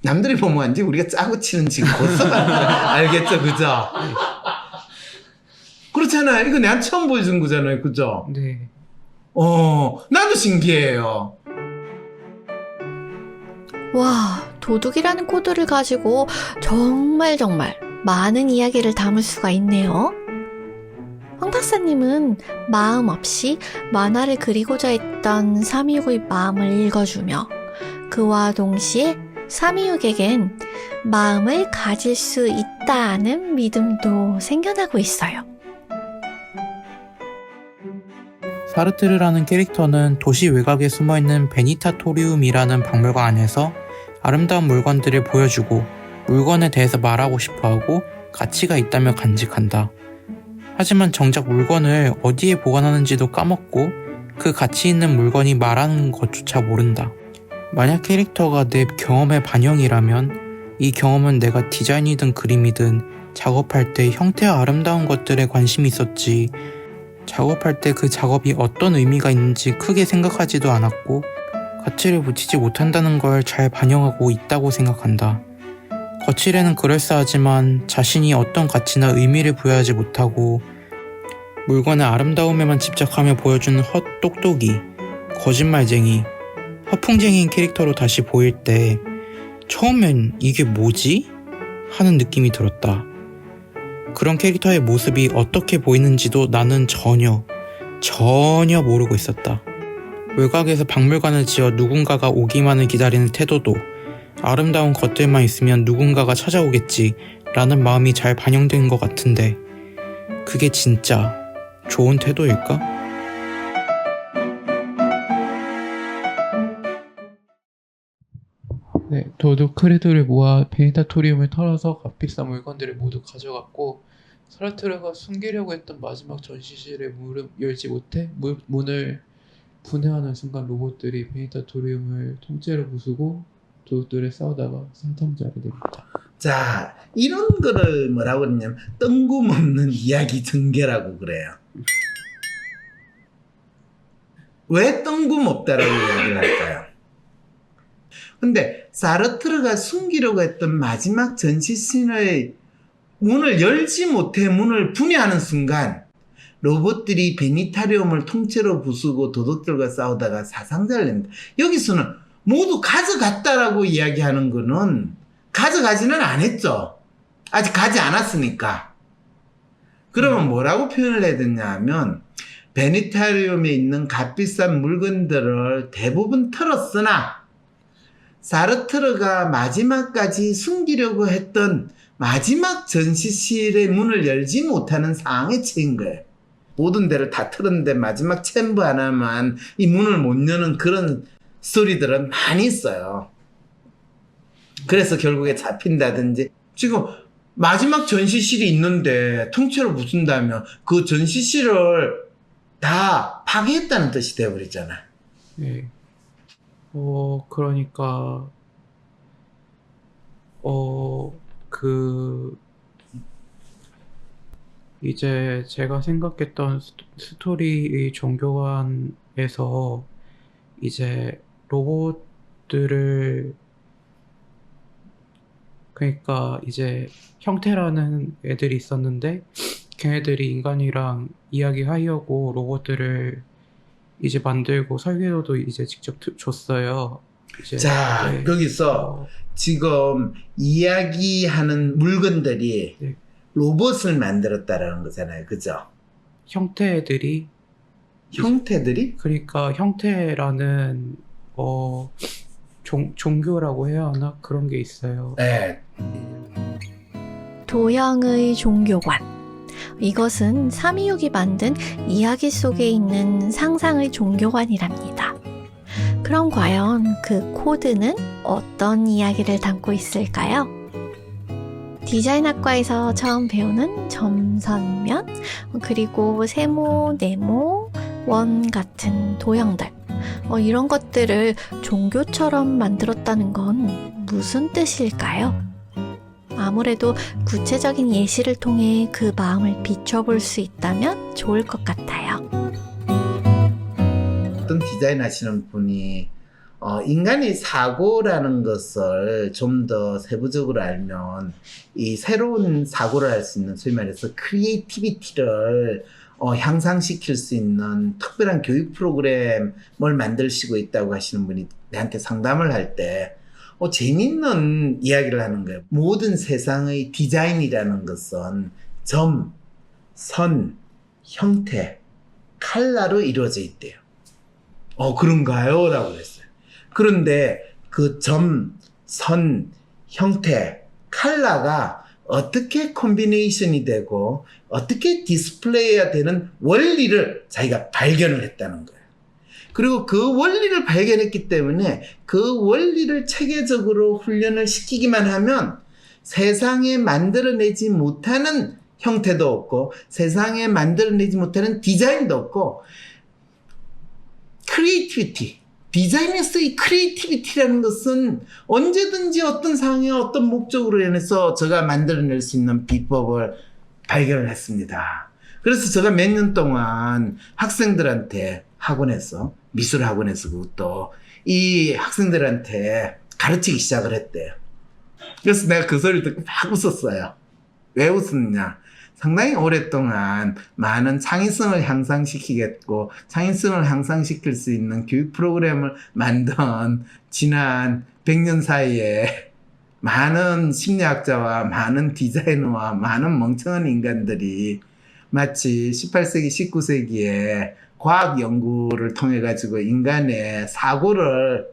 남들이 보면 안지 우리가 짜고 치는 지금 고스가 알겠죠 그죠? 그렇잖아요. 이거 내가 처음 보여준 거잖아요 그죠? 네. 나도 신기해요. 와, 도둑이라는 코드를 가지고 정말 많은 이야기를 담을 수가 있네요. 황 박사님은 마음 없이 만화를 그리고자 했던 삼이육의 마음을 읽어주며 그와 동시에 삼이육에겐 마음을 가질 수 있다는 믿음도 생겨나고 있어요. 사르트르라는 캐릭터는 도시 외곽에 숨어있는 베니타토리움이라는 박물관 안에서 아름다운 물건들을 보여주고 물건에 대해서 말하고 싶어하고 가치가 있다며 간직한다. 하지만 정작 물건을 어디에 보관하는지도 까먹고 그 가치 있는 물건이 말하는 것조차 모른다. 만약 캐릭터가 내 경험의 반영이라면 이 경험은 내가 디자인이든 그림이든 작업할 때 형태와 아름다운 것들에 관심이 있었지 작업할 때 그 작업이 어떤 의미가 있는지 크게 생각하지도 않았고 가치를 붙이지 못한다는 걸 잘 반영하고 있다고 생각한다. 거칠에는 그럴싸하지만 자신이 어떤 가치나 의미를 부여하지 못하고 물건의 아름다움에만 집착하며 보여주는 헛똑똑이, 거짓말쟁이, 허풍쟁이인 캐릭터로 다시 보일 때 처음엔 이게 뭐지? 하는 느낌이 들었다. 그런 캐릭터의 모습이 어떻게 보이는지도 나는 전혀 모르고 있었다. 외곽에서 박물관을 지어 누군가가 오기만을 기다리는 태도도 아름다운 것들만 있으면 누군가가 찾아오겠지 라는 마음이 잘 반영된 것 같은데 그게 진짜 좋은 태도일까? 네, 도둑 크레도를 모아 베니타토리움을 털어서 값비싼 물건들을 모두 가져갔고 사르트르가 숨기려고 했던 마지막 전시실의 문을 열지 못해 문을 분해하는 순간 로봇들이 베니타토리움을 통째로 부수고 도둑들을 싸우다가 산통자를 내립니다. 자, 이런 거를 뭐라고 그러냐면 뜬금없는 이야기 전개라고 그래요. 왜 뜬금없다라고 이야기를 할까요? 근데 사르트르가 숨기려고 했던 마지막 전시신의 문을 열지 못해 문을 분해하는 순간 로봇들이 베니타리움을 통째로 부수고 도둑들과 싸우다가 사상자를 냅니다. 여기서는 모두 가져갔다라고 이야기하는 거는 가져가지는 않았죠. 아직 가지 않았으니까. 그러면 뭐라고 표현을 해야 되냐 하면 베니타리움에 있는 값비싼 물건들을 대부분 털었으나 사르트르가 마지막까지 숨기려고 했던 마지막 전시실의 문을 열지 못하는 상황에 처한 거예요. 모든 데를 다 털었는데 마지막 챔버 하나만 이 문을 못 여는 그런 스토리들은 많이 있어요. 그래서 결국에 잡힌다든지 지금 마지막 전시실이 있는데 통째로 부순다면 그 전시실을 다 파괴했다는 뜻이 되어버리잖아. 네. 그러니까 이제 제가 생각했던 스토리 종교관에서 이제 로봇들을, 그러니까 이제 형태라는 애들이 있었는데 걔네들이 인간이랑 이야기하려고 로봇들을 이제 만들고 설계도도 이제 직접 줬어요. 이제 자, 네. 거기서 지금 이야기하는 물건들이 네. 로봇을 만들었다라는 거잖아요. 그죠? 형태들이, 형태들이? 그러니까 형태라는 종교라고 해야 하나? 그런 게 있어요. 네. 도형의 종교관. 이것은 326이 만든 이야기 속에 있는 상상의 종교관이랍니다. 그럼 과연 그 코드는 어떤 이야기를 담고 있을까요? 디자인학과에서 처음 배우는 점선면, 그리고 세모, 네모, 원 같은 도형들, 이런 것들을 종교처럼 만들었다는 건 무슨 뜻일까요? 아무래도 구체적인 예시를 통해 그 마음을 비춰볼 수 있다면 좋을 것 같아요. 어떤 디자인 하시는 분이 인간의 사고라는 것을 좀 더 세부적으로 알면 이 새로운 사고를 할 수 있는, 소위 말해서 크리에이티비티를 향상시킬 수 있는 특별한 교육 프로그램을 만드시고 있다고 하시는 분이 내한테 상담을 할 때 재밌는 이야기를 하는 거예요. 모든 세상의 디자인이라는 것은 점, 선, 형태, 컬러로 이루어져 있대요. 그런가요? 라고 그랬어요. 그런데 그 점, 선, 형태, 컬러가 어떻게 콤비네이션이 되고 어떻게 디스플레이해야 되는 원리를 자기가 발견을 했다는 거예요. 그리고 그 원리를 발견했기 때문에 그 원리를 체계적으로 훈련을 시키기만 하면 세상에 만들어내지 못하는 형태도 없고 세상에 만들어내지 못하는 디자인도 없고, 크리에이티비티, 디자인에서의 크리에이티비티라는 것은 언제든지 어떤 상황에 어떤 목적으로 인해서 제가 만들어낼 수 있는 비법을 발견을 했습니다. 그래서 제가 몇 년 동안 학생들한테 학원에서, 미술 학원에서 그것도 이 학생들한테 가르치기 시작을 했대요. 그래서 내가 그 소리를 듣고 막 웃었어요. 왜 웃었냐? 상당히 오랫동안 많은 창의성을 향상시키겠고 창의성을 향상시킬 수 있는 교육 프로그램을 만든 지난 100년 사이에 많은 심리학자와 많은 디자이너와 많은 멍청한 인간들이 마치 18세기, 19세기에 과학 연구를 통해 가지고 인간의 사고를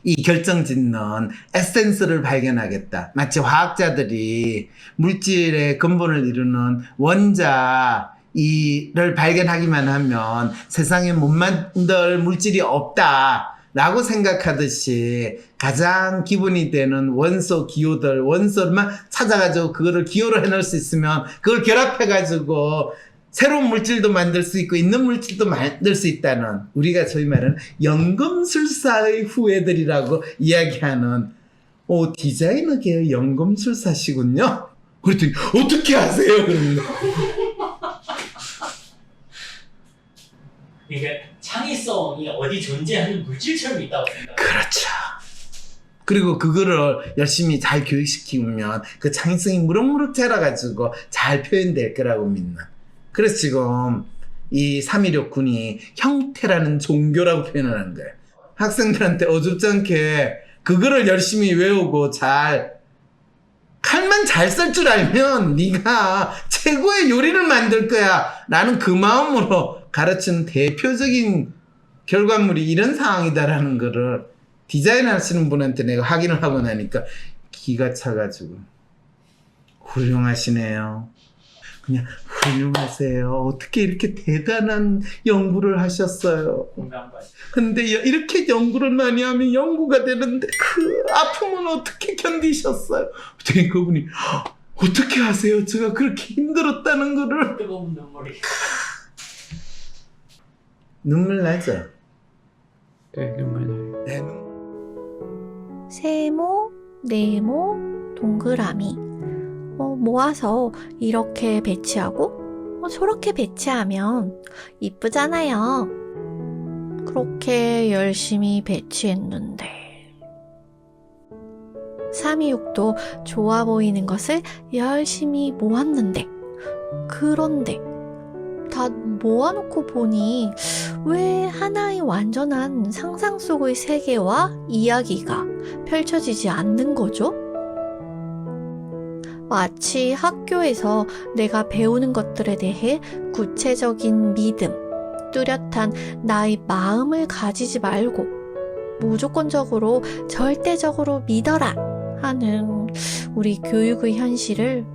이 결정짓는 에센스를 발견하겠다. 마치 화학자들이 물질의 근본을 이루는 원자를 발견하기만 하면 세상에 못 만들 물질이 없다라고 생각하듯이 가장 기본이 되는 원소 기호들, 원소만 찾아가지고 그거를 기호로 해놓을 수 있으면 그걸 결합해가지고 새로운 물질도 만들 수 있고 있는 물질도 만들 수 있다는, 우리가 소위 말하는 연금술사의 후예들이라고 이야기하는 디자이너계의 연금술사시군요. 그랬더니 어떻게 아세요? 그러니까 창의성이 어디 존재하는 물질처럼 있다고 생각해요. 그렇죠. 그리고 그거를 열심히 잘 교육시키면 그 창의성이 무럭무럭 자라가지고 잘 표현될 거라고 믿는. 그래서 지금 이 316 군이 형태라는 종교라고 표현하는 거예요. 학생들한테 어줍지 않게 그거를 열심히 외우고 칼만 잘 쓸 줄 알면 네가 최고의 요리를 만들 거야 라는 그 마음으로 가르치는 대표적인 결과물이 이런 상황이다라는 거를 디자인 하시는 분한테 내가 확인을 하고 나니까 기가 차가지고, 훌륭하시네요. 그냥 훌륭하세요. 어떻게 이렇게 대단한 연구를 하셨어요. 근데 이렇게 연구를 많이 하면 연구가 되는데 그 아픔은 어떻게 견디셨어요? 그랬더니 그분이 어떻게 하세요? 제가 그렇게 힘들었다는 거를. 뜨거운 눈물이. 눈물 나죠? 네, 눈물 나요. 네, 세모, 네모, 동그라미. 모아서 이렇게 배치하고 저렇게 배치하면 이쁘잖아요. 그렇게 열심히 배치했는데 326도 좋아 보이는 것을 열심히 모았는데 그런데 다 모아놓고 보니 왜 하나의 완전한 상상 속의 세계와 이야기가 펼쳐지지 않는 거죠? 마치 학교에서 내가 배우는 것들에 대해 구체적인 믿음, 뚜렷한 나의 마음을 가지지 말고 무조건적으로 절대적으로 믿어라 하는 우리 교육의 현실을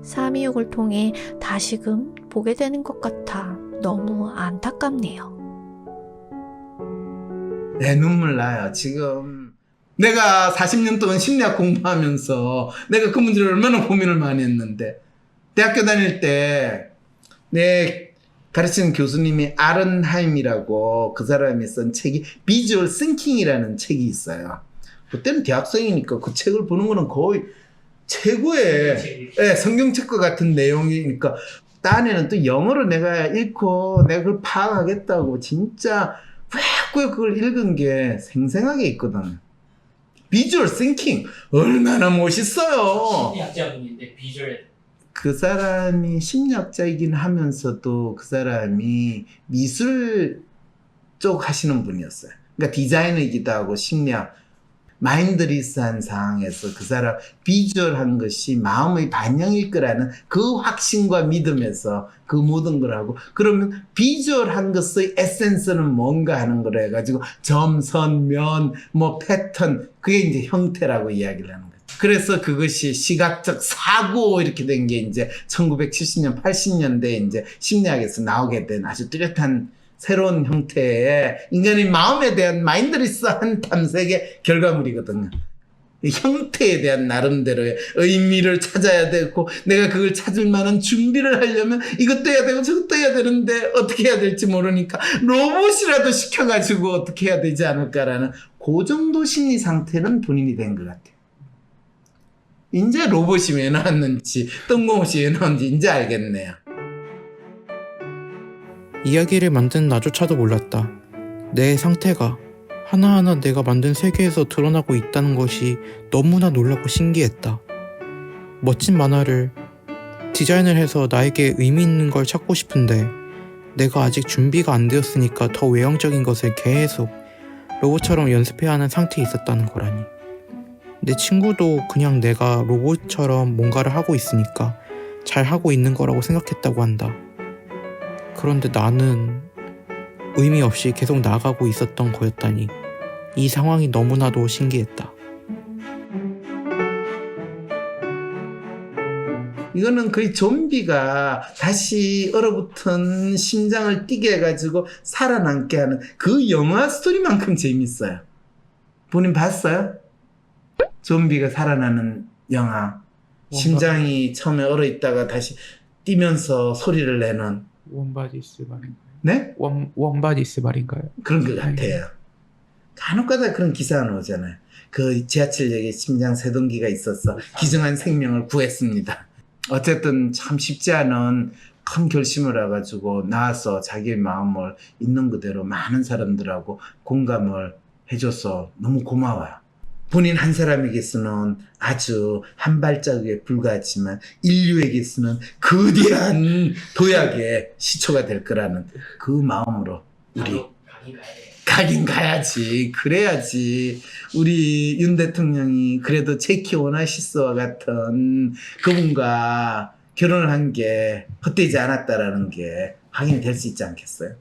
326을 통해 다시금 보게 되는 것 같아 너무 안타깝네요. 내 눈물 나요. 지금 내가 40년 동안 심리학 공부하면서 내가 그 문제를 얼마나 고민을 많이 했는데 대학교 다닐 때 내 가르치는 교수님이 아른하임이라고 그 사람이 쓴 책이 비주얼 싱킹이라는 책이 있어요. 그때는 대학생이니까 그 책을 보는 거는 거의 최고의 성경책과 같은 내용이니까 딴에는 또 영어로 내가 읽고 내가 그걸 파악하겠다고 진짜 꾸역꾸역 그걸 읽은 게 생생하게 있거든. 비주얼 싱킹 얼마나 멋있어요. 심리학자분인데 비주얼 그 사람이 심리학자이긴 하면서도 그 사람이 미술 쪽 하시는 분이었어요. 그러니까 디자이너이기도 하고 심리학 마인드리스한 상황에서 그 사람 비주얼한 것이 마음의 반영일 거라는 그 확신과 믿음에서 그 모든 걸 하고 그러면 비주얼한 것의 에센스는 뭔가 하는 걸 해가지고 점, 선, 면, 패턴 그게 이제 형태라고 이야기를 하는 거죠. 그래서 그것이 시각적 사고 이렇게 된 게 이제 1970년, 80년대에 이제 심리학에서 나오게 된 아주 뚜렷한 새로운 형태의 인간의 마음에 대한 마인드리스한 탐색의 결과물이거든요. 이 형태에 대한 나름대로의 의미를 찾아야 되고 내가 그걸 찾을 만한 준비를 하려면 이것도 해야 되고 저것도 해야 되는데 어떻게 해야 될지 모르니까 로봇이라도 시켜가지고 어떻게 해야 되지 않을까라는 그 정도 심리 상태는 본인이 된 것 같아요. 이제 로봇이 왜 나왔는지 뜬금없이 왜 나왔는지 이제 알겠네요. 이야기를 만든 나조차도 몰랐다. 내 상태가 하나하나 내가 만든 세계에서 드러나고 있다는 것이 너무나 놀랍고 신기했다. 멋진 만화를 디자인을 해서 나에게 의미 있는 걸 찾고 싶은데 내가 아직 준비가 안 되었으니까 더 외형적인 것을 계속 로봇처럼 연습해야 하는 상태에 있었다는 거라니. 내 친구도 그냥 내가 로봇처럼 뭔가를 하고 있으니까 잘 하고 있는 거라고 생각했다고 한다. 그런데 나는 의미 없이 계속 나아가고 있었던 거였다니 이 상황이 너무나도 신기했다. 이거는 거의 좀비가 다시 얼어붙은 심장을 뛰게 해가지고 살아남게 하는 그 영화 스토리만큼 재밌어요. 본인 봤어요? 좀비가 살아나는 영화. 심장이 처음에 얼어있다가 다시 뛰면서 소리를 내는. 원바디스 말인가요? 네? 원바디스 말인가요? 그런 것 같아요. 간혹가다 그런 기사가 나오잖아요. 그 지하철역에 심장 세동기가 있어서 기증한 생명을 구했습니다. 어쨌든 참 쉽지 않은 큰 결심을 해가지고 나와서 자기의 마음을 있는 그대로 많은 사람들하고 공감을 해줘서 너무 고마워요. 본인 한 사람에게서는 아주 한 발자국에 불과하지만 인류에게서는 거대한 도약의 시초가 될 거라는 그 마음으로 우리 가긴 가야지. 그래야지 우리 윤 대통령이 그래도 제키 오나시스와 같은 그분과 결혼을 한 게 헛되지 않았다라는 게 확인이 될 수 있지 않겠어요?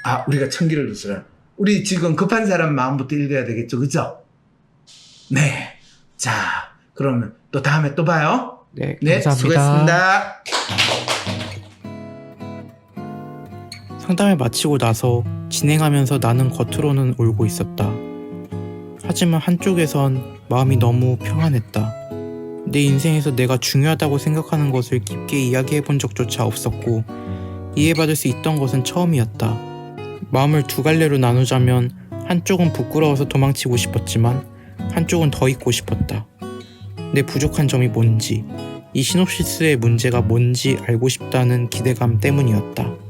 아, 우리가 천기를 누수라. 우리 지금 급한 사람 마음부터 읽어야 되겠죠, 그죠? 네. 자, 그러면 또 다음에 또 봐요. 네, 네, 감사합니다. 수고했습니다. 상담을 마치고 나서 진행하면서 나는 겉으로는 울고 있었다. 하지만 한쪽에선 마음이 너무 평안했다. 내 인생에서 내가 중요하다고 생각하는 것을 깊게 이야기해 본 적조차 없었고 이해받을 수 있던 것은 처음이었다. 마음을 두 갈래로 나누자면 한쪽은 부끄러워서 도망치고 싶었지만 한쪽은 더 있고 싶었다. 내 부족한 점이 뭔지, 이 시놉시스의 문제가 뭔지 알고 싶다는 기대감 때문이었다.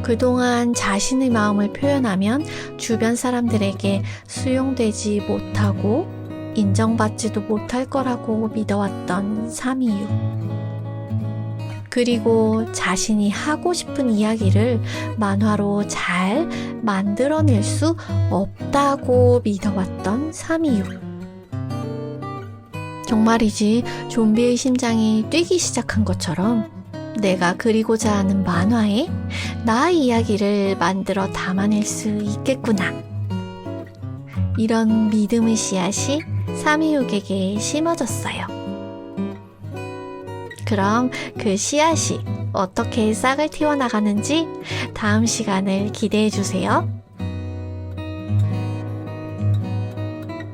그동안 자신의 마음을 표현하면 주변 사람들에게 수용되지 못하고 인정받지도 못할 거라고 믿어왔던 326. 그리고 자신이 하고 싶은 이야기를 만화로 잘 만들어낼 수 없다고 믿어왔던 326. 정말이지 좀비의 심장이 뛰기 시작한 것처럼 내가 그리고자 하는 만화에 나의 이야기를 만들어 담아낼 수 있겠구나. 이런 믿음의 씨앗이 326에게 심어졌어요. 그럼 그 씨앗이 어떻게 싹을 틔워나가는지 다음 시간을 기대해주세요.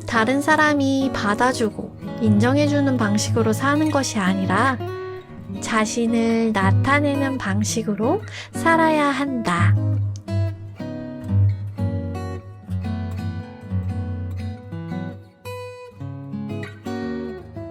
다른 사람이 받아주고 인정해주는 방식으로 사는 것이 아니라 자신을 나타내는 방식으로 살아야 한다.